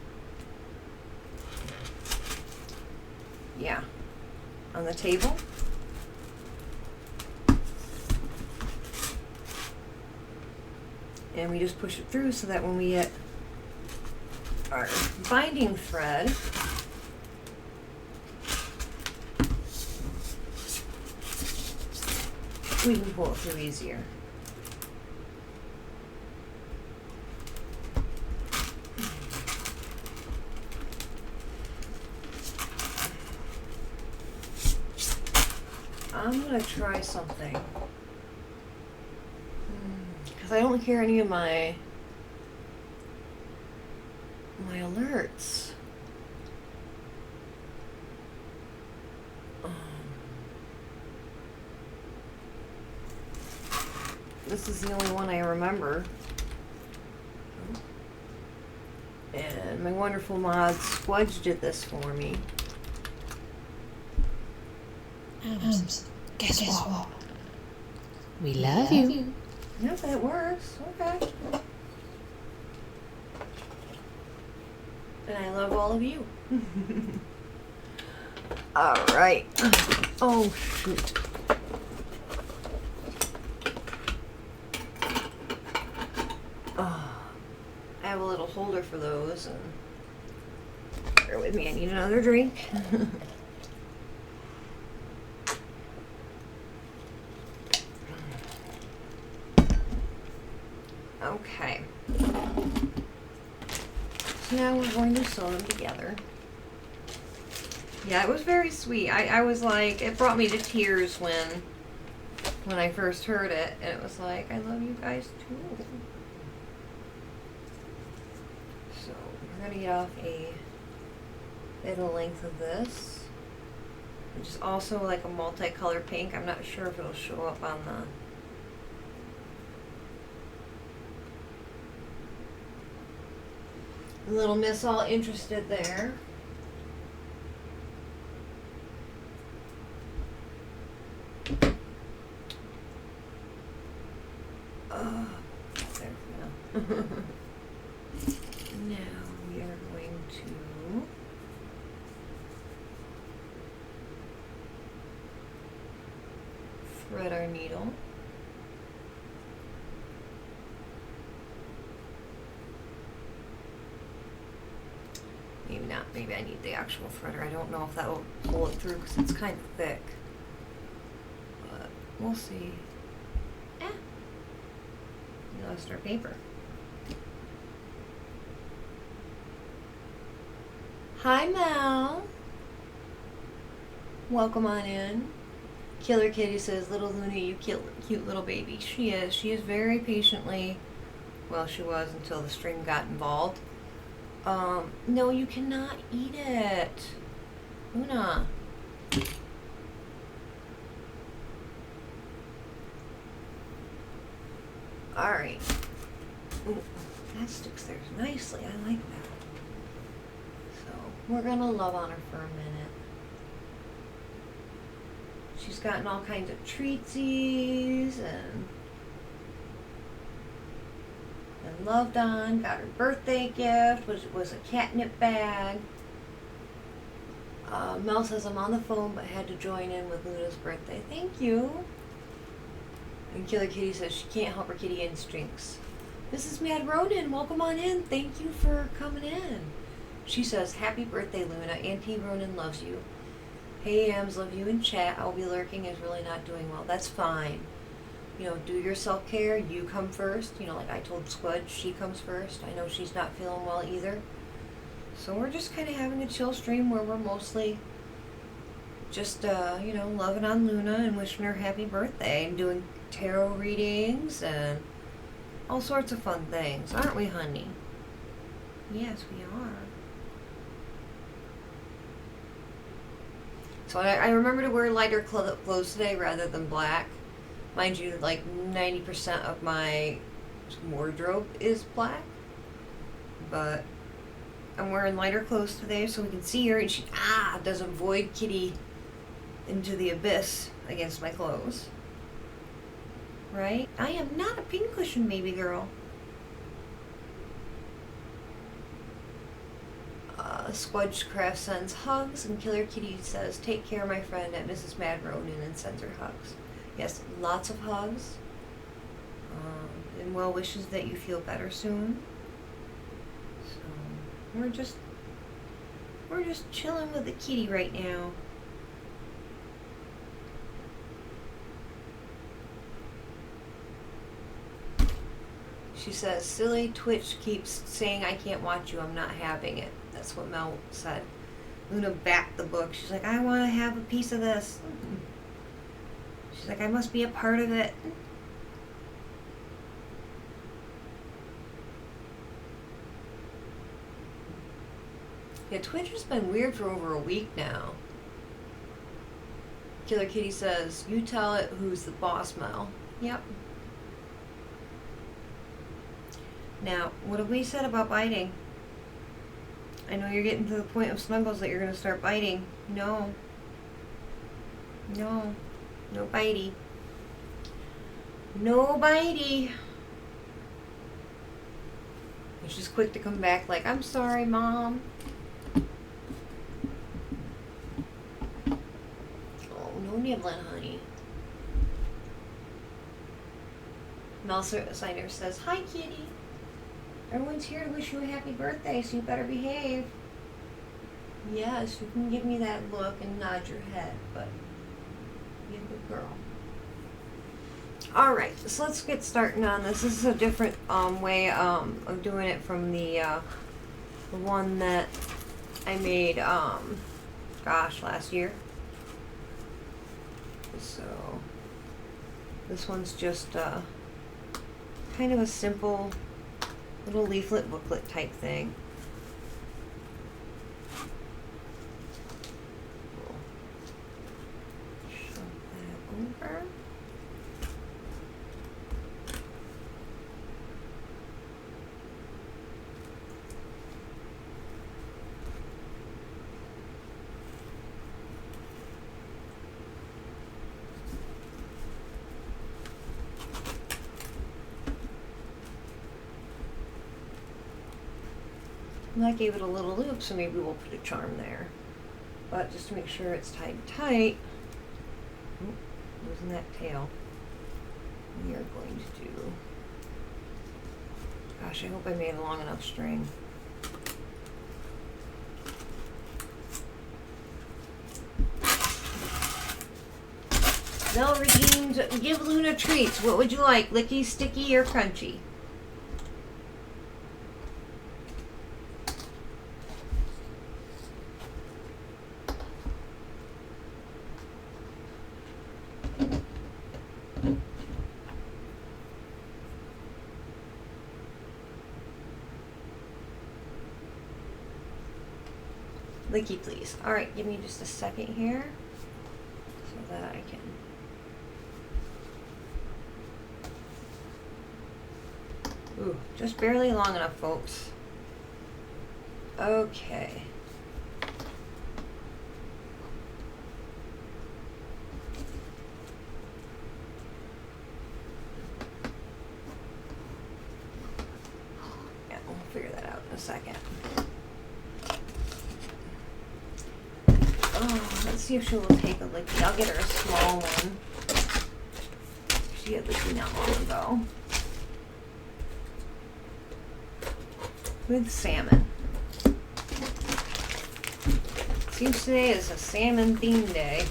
the table. And we just push it through so that when we get our binding thread, we can pull it through easier. I'm going to try something. Because I don't hear any of my alerts. This is the only one I remember. And my wonderful mod Squudge did this for me. Guess what? We love you. Yep, that works. Okay. And I love all of you. Alright. Oh, shoot. Oh, I have a little holder for those. And Bear with me, I need another drink. Okay. So now we're going to sew them together. Yeah, it was very sweet. I was like, it brought me to tears when I first heard it, and it was like, I love you guys too. So we're gonna get off a bit of length of this, which is also like a multicolor pink. I'm not sure if it'll show up on the little miss all interested there. There we go. Now we are going to thread our needle. Maybe not. Maybe I need the actual threader. I don't know if that will pull it through because it's kind of thick. But we'll see. We lost our paper. Hi, Mel. Welcome on in. Killer Kitty says, "Little Luna, you cute little baby." She is. She is very patiently. Well, she was until the string got involved. No, you cannot eat it. Luna. Alright. Ooh, that sticks there nicely. I like that. So, we're gonna love on her for a minute. She's gotten all kinds of treatsies and loved on. Got her birthday gift, which was a catnip bag. Mel says, "I'm on the phone but had to join in with Luna's birthday." Thank you. And Killer Kitty says she can't help her kitty instincts. This is Mad Ronin. Welcome on in. Thank you for coming in. She says, "Happy birthday, Luna. Auntie Ronin loves you. Hey, Ams, love you in chat. I'll be lurking. Is really not doing well." That's fine. You know, do your self-care. You come first. You know, like I told Squid, she comes first. I know she's not feeling well either. So we're just kind of having a chill stream where we're mostly just, you know, loving on Luna and wishing her happy birthday and doing tarot readings and all sorts of fun things. Aren't we, honey? Yes, we are. So I remember to wear lighter clothes today rather than black. Mind you, like 90% of my wardrobe is black. But I'm wearing lighter clothes today so we can see her and she doesn't void kitty into the abyss against my clothes. Right? I am not a pincushion baby girl. Squudgecraft sends hugs and Killer Kitty says, "Take care, my friend," at Mrs. Mad Ronin, and sends her hugs. Yes, lots of hugs. And well wishes that you feel better soon. So we're just chilling with the kitty right now. She says, "Silly Twitch keeps saying I can't watch you. I'm not having it." That's what Mel said. Luna backed the book. She's like, "I want to have a piece of this." She's like, "I must be a part of it." Yeah, Twitch has been weird for over a week now. Killer Kitty says, "You tell it who's the boss, Mel." Yep. Now, what have we said about biting? I know you're getting to the point of snuggles that you're going to start biting. No. No. No bitey. No bitey. And she's quick to come back like, "I'm sorry, Mom." Oh, no nibbling, honey. Mel Signer says, "Hi, kitty. Everyone's here to wish you a happy birthday, so you better behave." Yes, you can give me that look and nod your head, but be a good girl. Alright, so let's get starting on this. This is a different way of doing it from the one that I made, last year. So, this one's just kind of a simple little leaflet booklet type thing. Shove that over. And that gave it a little loop, so maybe we'll put a charm there. But just to make sure it's tied tight, losing that tail, we are going to do, gosh, I hope I made a long enough string. Bell redeemed, give Luna treats. What would you like, licky, sticky, or crunchy? Licky, please. Alright, give me just a second here so that I can. Ooh, just barely long enough, folks. Okay. Yeah, we'll figure that out in a second. Oh, let's see if she will take a licky. I'll get her a small one. She had licky not long ago. With salmon. Seems today is a salmon theme day.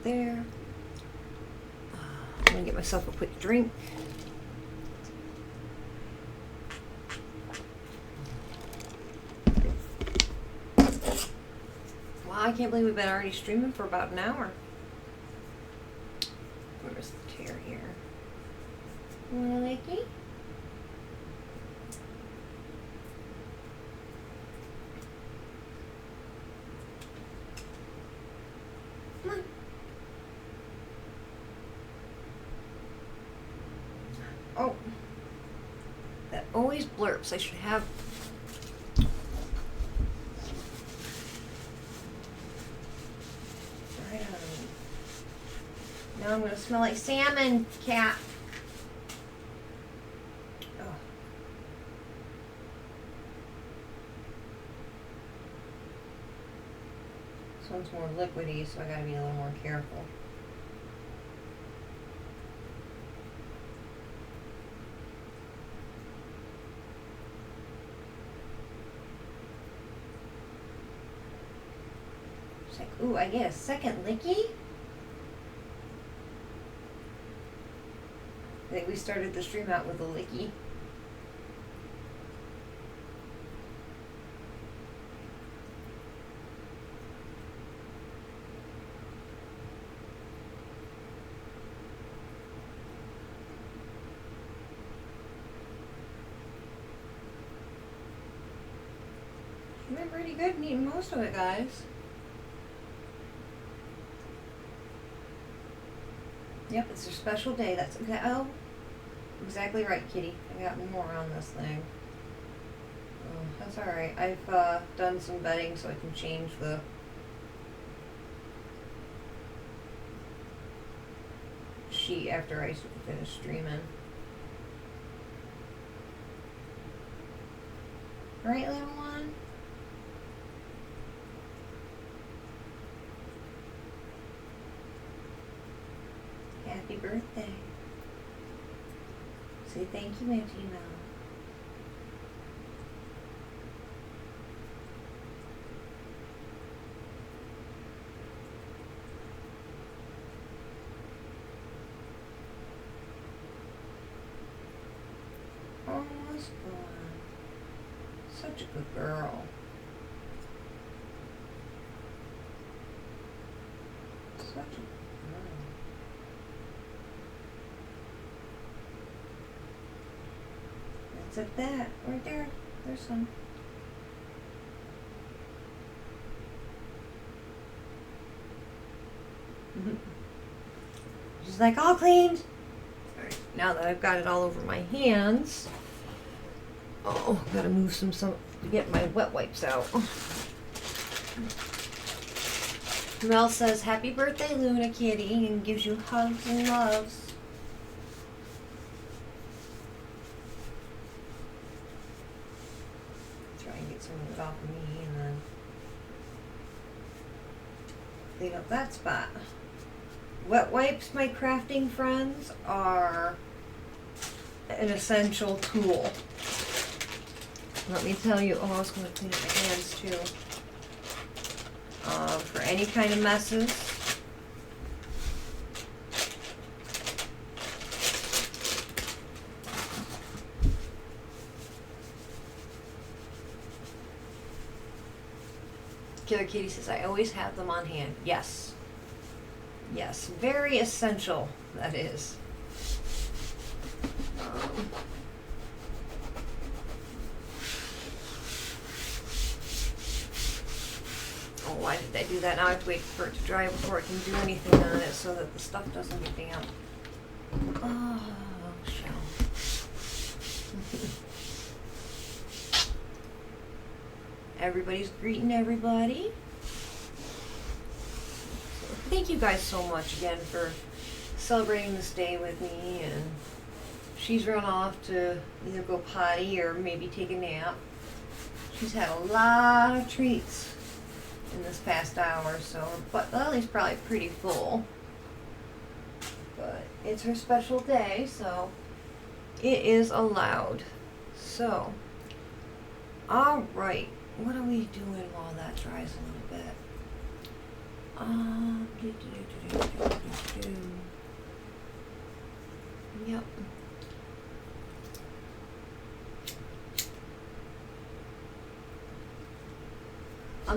There. I'm gonna get myself a quick drink. Wow, I can't believe we've been already streaming for about an hour. Where's the tear here? Want a licky? Come on. Oh, that always blurps. I should have. Right on. Now I'm gonna smell like salmon, cat. Oh. This one's more liquidy, so I gotta be a little more careful. Ooh, I get a second licky? I think we started the stream out with a licky. She went pretty good and eating most of it, guys. Yep, it's a special day. That's exactly right, kitty. I got more on this thing. Oh, that's all right. I've done some bedding so I can change the sheet after I finish streaming. Right, little one? Happy birthday. Say thank you, Auntie Mel. Oh, that's fun. Such a good girl. Such a good girl. That's at that. Right there. There's some. She's like, all cleaned. Alright, now that I've got it all over my hands. Oh, gotta move some to get my wet wipes out. Mel says, happy birthday, Luna Kitty, and gives you hugs and loves. Try and get some of it off of me and then clean up that spot. Wet wipes, my crafting friends, are an essential tool. Let me tell you, oh, I was going to clean up my hands too. For any kind of messes. Killer Kitty says, I always have them on hand. Yes. Yes, very essential, that is. Oh, why did I do that? Now I have to wait for it to dry before I can do anything on it so that the stuff doesn't get damp. Oh, shell. Everybody's greeting everybody. Thank you guys so much again for celebrating this day with me. And she's run off to either go potty or maybe take a nap. She's had a lot of treats in this past hour, so but Lily's probably pretty full. But it's her special day, so it is allowed. So, all right, what are we doing while that dries a little bit? Yep.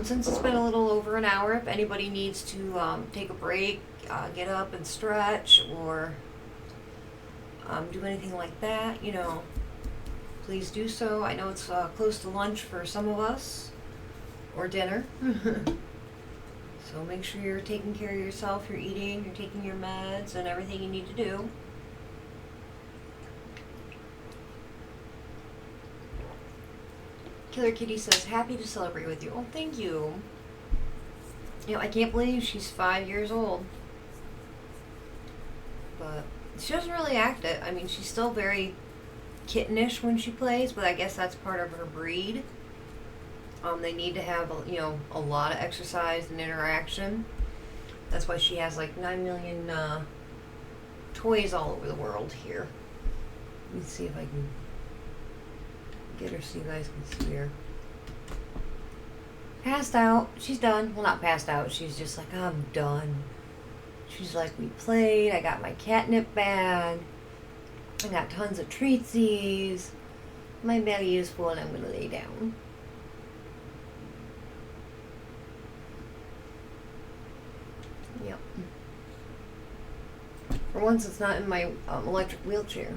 Since it's been a little over an hour, if anybody needs to take a break, get up and stretch, or do anything like that, you know, please do so. I know it's close to lunch for some of us, or dinner. So make sure you're taking care of yourself, you're eating, you're taking your meds, and everything you need to do. Killer Kitty says, happy to celebrate with you. Oh, thank you. You know, I can't believe she's 5 years old. But she doesn't really act it. I mean, she's still very kittenish when she plays, but I guess that's part of her breed. They need to have, a lot of exercise and interaction. That's why she has like 9 million toys all over the world here. Let me see if I can get her so you guys can see her. Passed out. She's done. Well, not passed out. She's just like, I'm done. She's like, we played. I got my catnip bag. I got tons of treatsies. My belly is full and I'm going to lay down. Yep. For once, it's not in my electric wheelchair.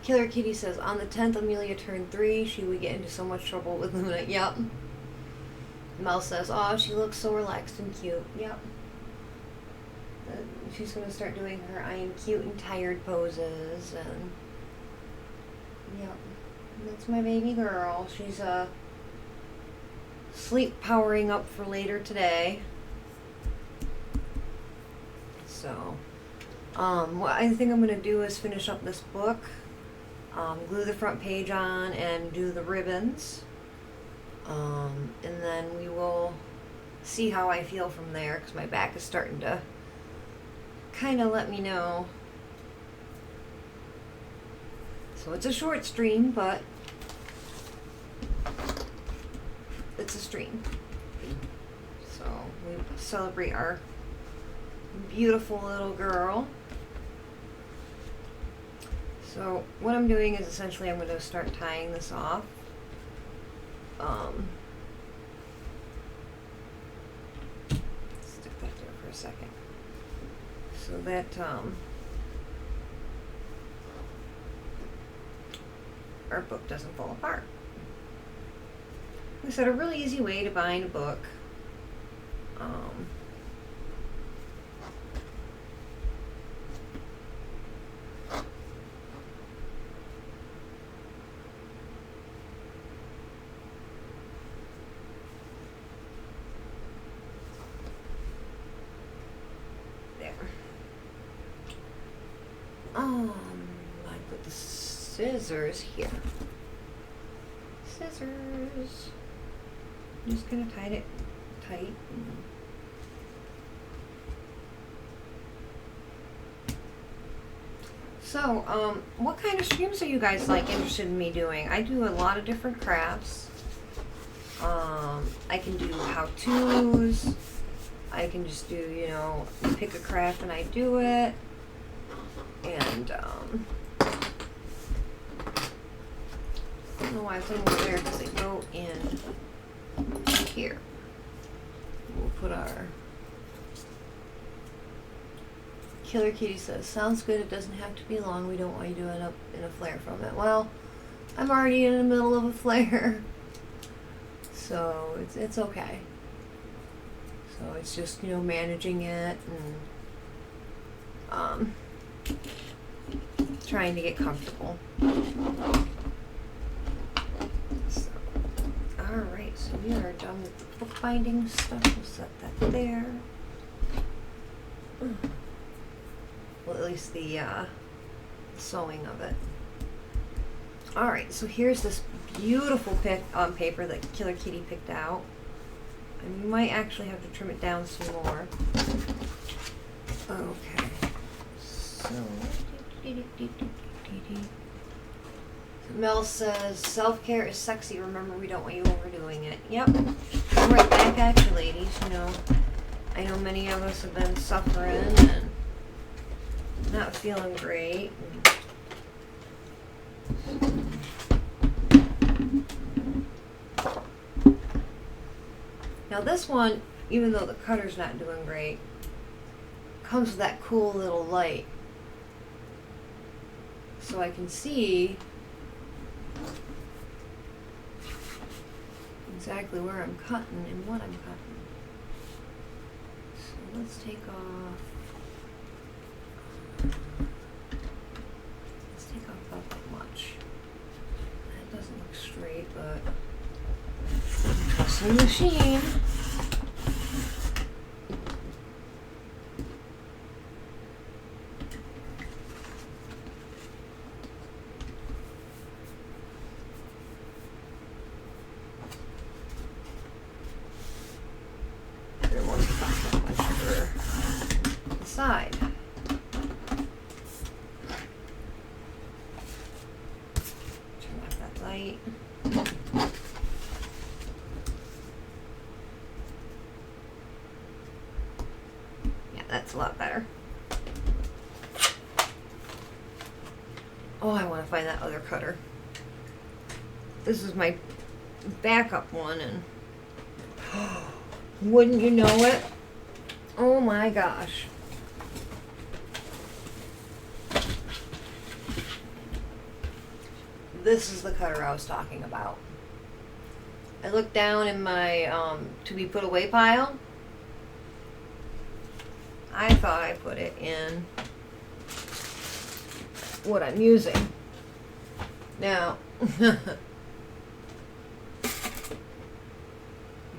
Killer Kitty says, on the 10th, Amelia turned 3. She would get into so much trouble with Luna. Yep. Mel says, oh, she looks so relaxed and cute. Yep. She's going to start doing her I am cute and tired poses. And yep. That's my baby girl. She's sleep powering up for later today. So, what I think I'm going to do is finish up this book. glue the front page on and do the ribbons. And then we will see how I feel from there, because my back is starting to kind of let me know. So it's a short stream, but it's a stream. So we celebrate our beautiful little girl. So what I'm doing is essentially I'm going to start tying this off. Stick that there for a second, so that our book doesn't fall apart. We said a really easy way to bind a book. I put the scissors here. Scissors. I'm just gonna tie it tight. So, what kind of streams are you guys interested in me doing? I do a lot of different crafts. I can do how-tos. I can just do, you pick a craft and I do it. And, I don't know why I put them over there, because they go in here. We'll put our... Killer Kitty says, sounds good, it doesn't have to be long, we don't want you to end up in a flare from it. Well, I'm already in the middle of a flare, so it's okay. So it's just, managing it and trying to get comfortable. So, alright, so we are done with the bookbinding stuff. We'll set that there. Well, at least the sewing of it. Alright, so here's this beautiful paper that Killer Kitty picked out. And we might actually have to trim it down some more. Okay. So, Mel says, self-care is sexy. Remember, we don't want you overdoing it. Yep. I'm right back at you, ladies. I know many of us have been suffering and not feeling great. Now this one, even though the cutter's not doing great, comes with that cool little light. So I can see exactly where I'm cutting and what I'm cutting. So let's take off about that much. That doesn't look straight, but trust the machine. Side. Turn off that light. Yeah, that's a lot better. Oh, I want to find that other cutter. This is my backup one, and wouldn't you know it? Oh my gosh. This is the cutter I was talking about. I looked down in my to be put away pile. I thought I put it in what I'm using. Now, if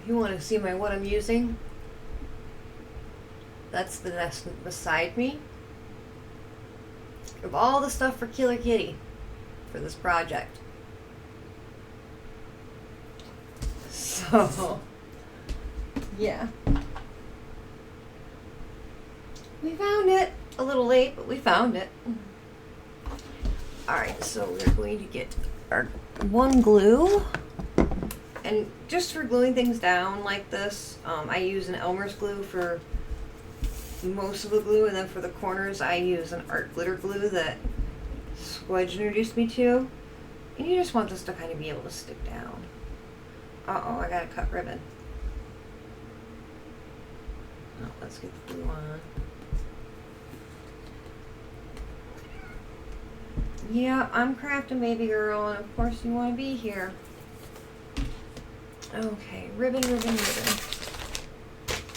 you want to see what I'm using, that's the desk beside me. Of all the stuff for Killer Kitty, for this project. So, yeah. We found it. A little late, but we found it. Alright, so we're going to get our one glue. And just for gluing things down like this, I use an Elmer's glue for most of the glue, and then for the corners I use an art glitter glue that Squedge introduced me to. And you just want this to kind of be able to stick down. Uh-oh, I gotta cut ribbon. Oh, let's get the glue on. Yeah, I'm crafting, baby girl, and of course you want to be here. Okay, ribbon, ribbon, ribbon.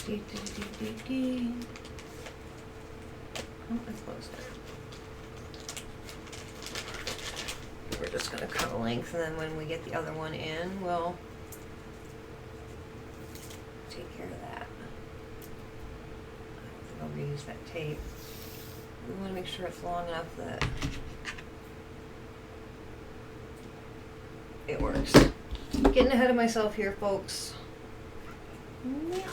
Dee, dee, dee, dee, dee. Oh, I closed it. We're just going to cut a length, and then when we get the other one in, we'll take care of that. I think I'll reuse that tape. We want to make sure it's long enough that it works. Getting ahead of myself here, folks. Now,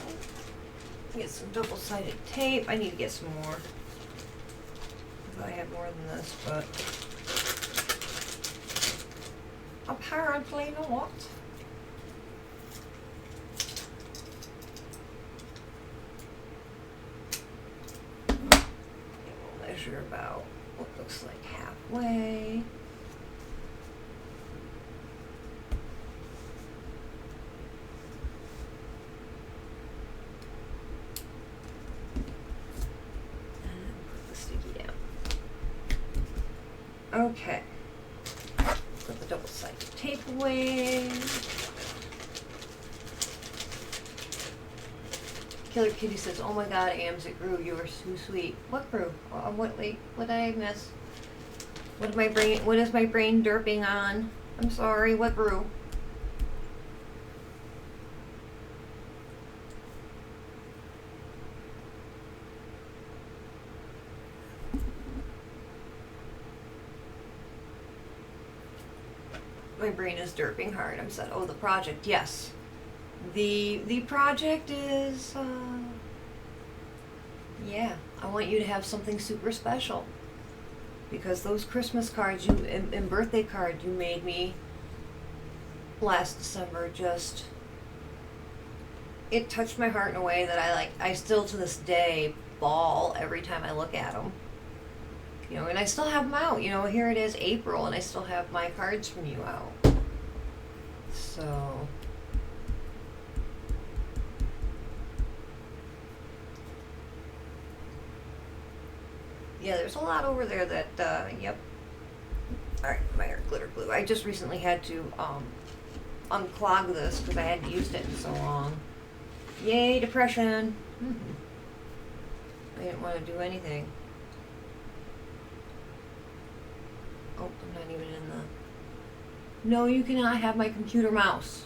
get some double-sided tape. I need to get some more. I thought I had more than this, but apparently not. We'll measure about what looks like halfway. Okay, put the double-sided tape away. Killer Kitty says, "Oh my God, Ams, it grew. You were so sweet." What grew? What? Wait, what did I miss? What is my brain derping on? I'm sorry. What grew? My brain is derping hard. I'm sad. Oh, the project. Yes. The project is, yeah. I want you to have something super special. Because those Christmas cards and birthday card you made me last December just, it touched my heart in a way that I still to this day bawl every time I look at them. You know, and I still have them out. You know, here it is April, and I still have my cards from you out. So, yeah, there's a lot over there that, yep. Alright, my art glitter glue. I just recently had to, unclog this because I hadn't used it in so long. Yay, depression. I didn't want to do anything. Oh, I'm not even in the... No, you cannot have my computer mouse.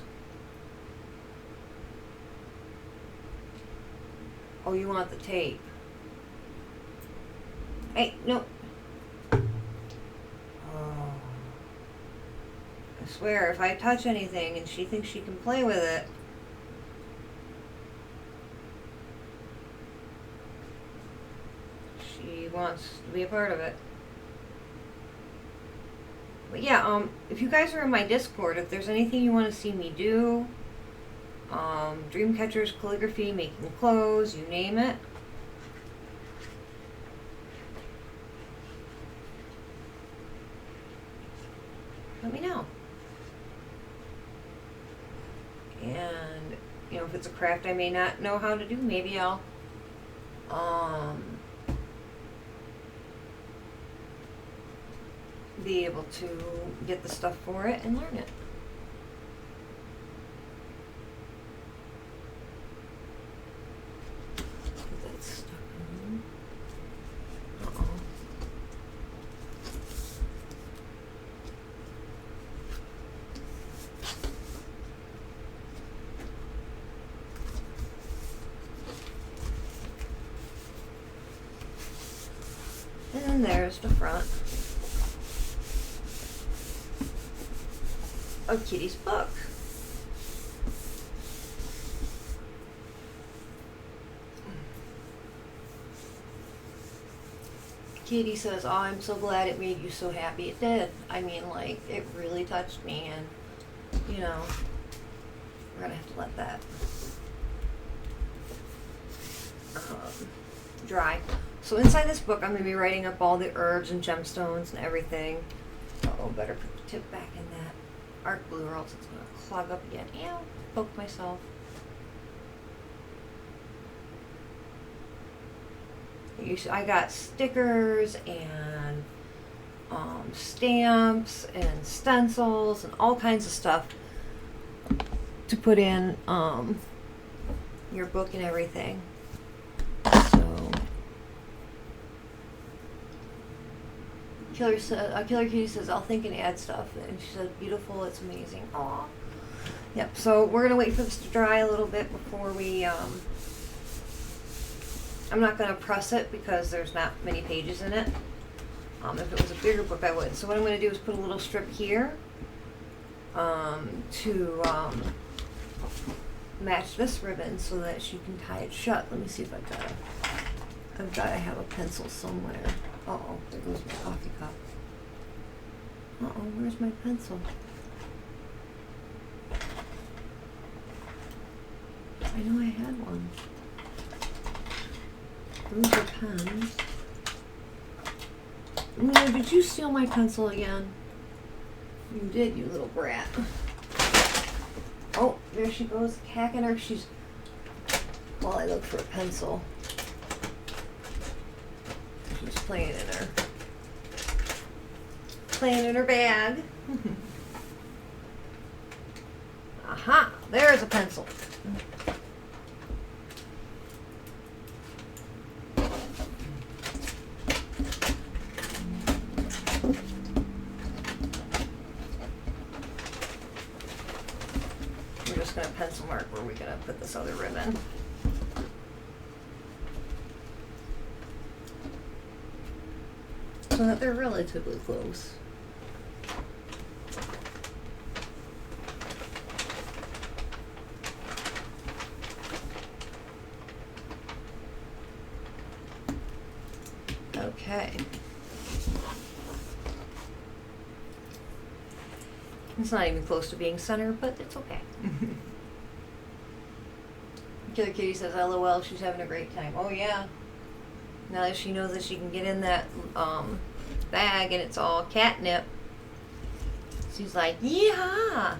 Oh, you want the tape. Hey, no. Oh. I swear, if I touch anything and she thinks she can play with it... She wants to be a part of it. But yeah, if you guys are in my Discord, if there's anything you want to see me do, Dreamcatchers, calligraphy, making clothes, you name it. Let me know. And, you know, if it's a craft I may not know how to do, maybe I'll, be able to get the stuff for it and learn it. That's stuck in. Uh-oh. And then there's the front. of Kitty's book. Kitty says, "Oh, I'm so glad it made you so happy." It did. I mean, like, it really touched me, and, you know, we're gonna have to let that dry. So inside this book, I'm gonna be writing up all the herbs and gemstones and everything. Oh, better put the tip back in that art glue or else it's gonna clog up again. Ew, poked myself. I got stickers and stamps and stencils and all kinds of stuff to put in your book and everything. So Killer Kitty says, "I'll think and add stuff," and she said, "Beautiful, it's amazing." Aw. Yep. So we're gonna wait for this to dry a little bit before we. I'm not going to press it because there's not many pages in it. If it was a bigger book, I would. So what I'm going to do is put a little strip here to match this ribbon so that she can tie it shut. Let me see if I've got to have a pencil somewhere. Uh-oh, there goes my coffee cup. Uh-oh, where's my pencil? I know I had one. Those are pens. Luna, did you steal my pencil again? You did, you little brat. Oh, there she goes, hacking her. She's. While I look for a pencil. She's playing in her bag. Aha! There's a pencil. Pencil mark where we're gonna put this other ribbon. So that they're relatively close. Okay. It's not even close to being center, but it's okay. Killer Kitty says, "LOL, she's having a great time." Oh yeah. Now that she knows that she can get in that bag and it's all catnip, she's like, "Yeehaw!"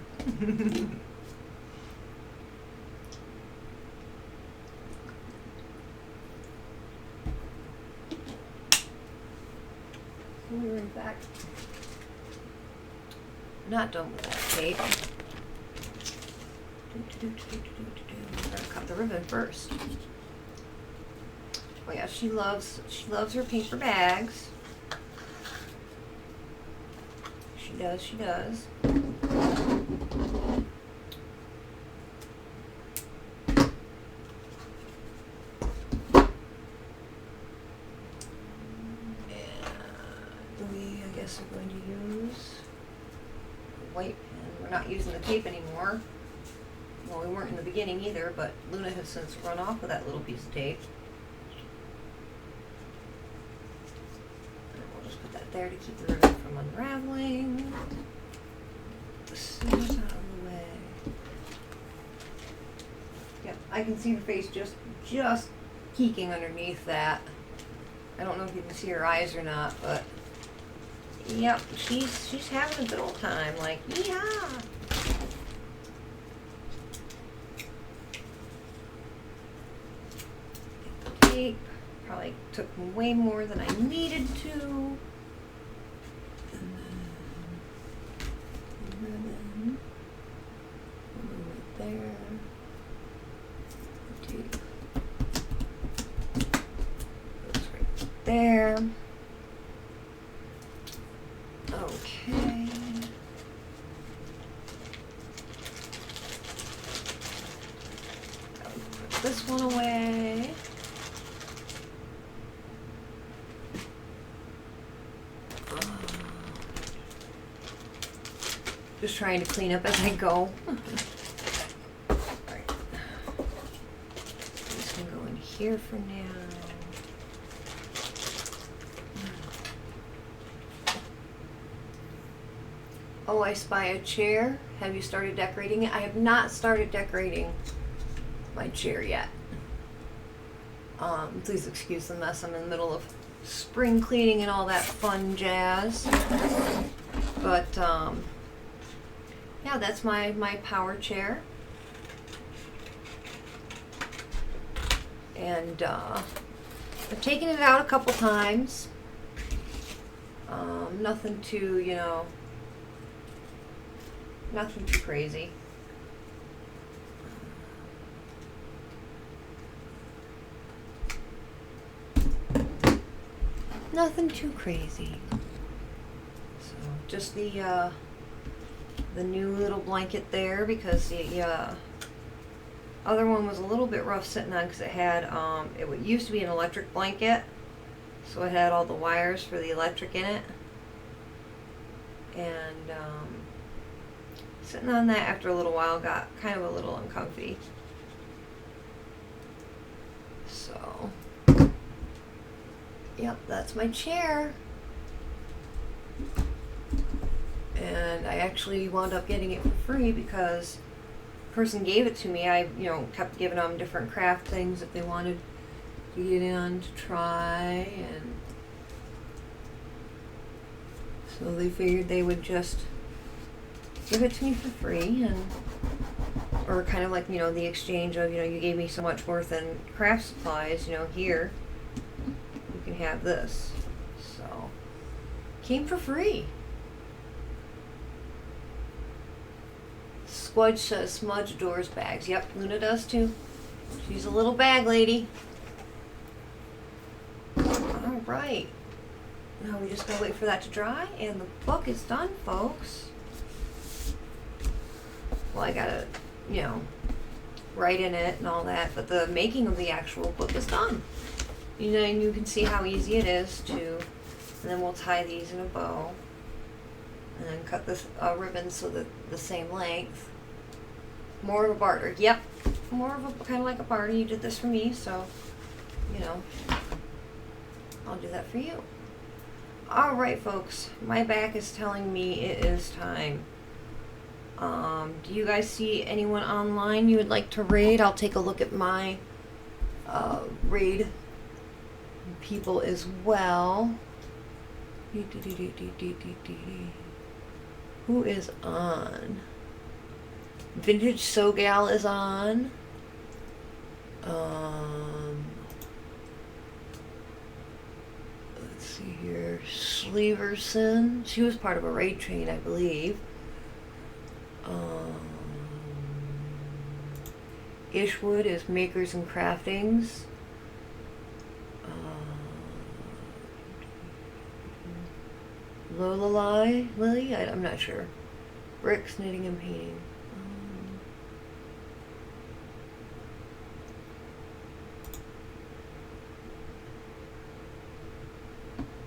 We're in fact not done with that tape. We're gonna cut the ribbon first. Oh yeah, she loves her paper bags. She does. And I guess we're going to use a white pen. We're not using the tape anymore. Well, we weren't in the beginning either, but Luna has since run off with that little piece of tape. And we'll just put that there to keep the ribbon from unraveling. The scissors out of the way. Yep, I can see her face just peeking underneath that. I don't know if you can see her eyes or not, but yep, she's having a good old time. Like, yeah. Probably took way more than I needed to. And then right there. Tape goes right there. Okay. Put this one away. Just trying to clean up as I go. Alright. This can go in here for now. Oh, I spy a chair. Have you started decorating it? I have not started decorating my chair yet. Please excuse the mess. I'm in the middle of spring cleaning and all that fun jazz. But, yeah, that's my power chair. And, I've taken it out a couple times. Nothing too, you know, nothing too crazy. Nothing too crazy. So just the new little blanket there, because the other one was a little bit rough sitting on because it had it used to be an electric blanket, so it had all the wires for the electric in it, and sitting on that after a little while got kind of a little uncomfy. So, yep, that's my chair. And I actually wound up getting it for free because the person gave it to me. I, kept giving them different craft things that they wanted to get in to try, and so they figured they would just give it to me for free, and or kind of like, the exchange of, you gave me so much worth in craft supplies, here you can have this. So came for free. Squudge says Smudge adores bags. Yep, Luna does too. She's a little bag lady. Alright. Now we just gotta wait for that to dry, and the book is done, folks. Well, I gotta, write in it and all that, but the making of the actual book is done. And you can see how easy it is to, and then we'll tie these in a bow, and then cut this ribbon so that the same length. More of a barter. Yep. More of a, kind of like a barter. You did this for me, so, I'll do that for you. Alright, folks. My back is telling me it is time. Do you guys see anyone online you would like to raid? I'll take a look at my raid people as well. Who is on? Vintage Sogal is on. Let's see here. Sleeverson. She was part of a raid train, I believe. Ishwood is Makers and Craftings. Lily? I'm not sure. Bricks, Knitting and Painting.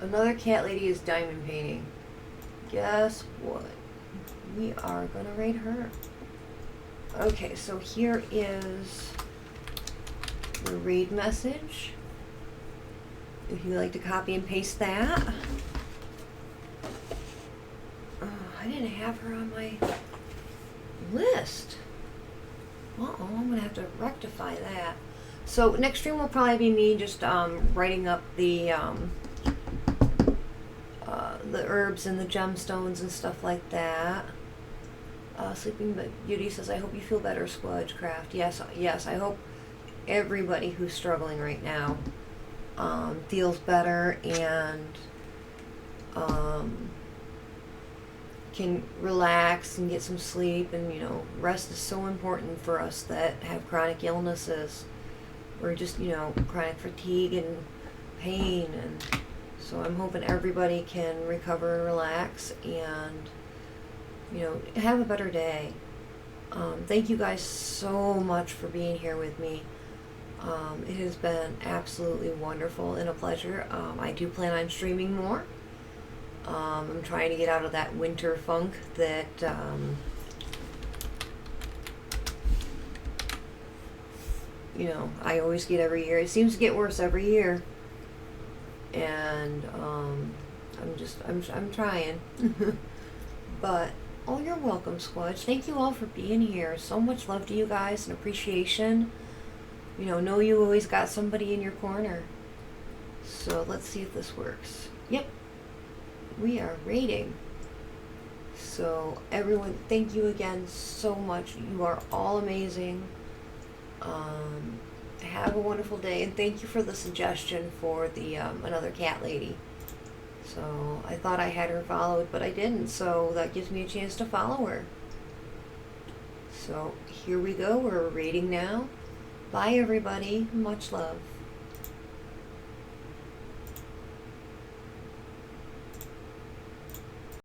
Another cat lady is Diamond Painting. Guess what? We are going to raid her. Okay, so here is the raid message. If you'd like to copy and paste that. Oh, I didn't have her on my list. Uh-oh, I'm going to have to rectify that. So next stream will probably be me just writing up the herbs and the gemstones and stuff like that. Sleeping Beauty says, I hope you feel better, Squudge Craft. Yes, I hope everybody who's struggling right now feels better and can relax and get some sleep. And, rest is so important for us that have chronic illnesses or just, chronic fatigue and pain. And so I'm hoping everybody can recover and relax and, have a better day. Thank you guys so much for being here with me. It has been absolutely wonderful and a pleasure. I do plan on streaming more. I'm trying to get out of that winter funk that I always get every year. It seems to get worse every year, and I'm trying. But you're welcome, Squudge. Thank you all for being here. So much love to you guys and appreciation. Know you always got somebody in your corner. So let's see if this works. Yep, we are rating. So everyone, thank you again so much. You are all amazing. Have a wonderful day, and thank you for the suggestion for the another cat lady. So I thought I had her followed, but I didn't, so that gives me a chance to follow her. So here we go, we're rating now. Bye everybody, much love.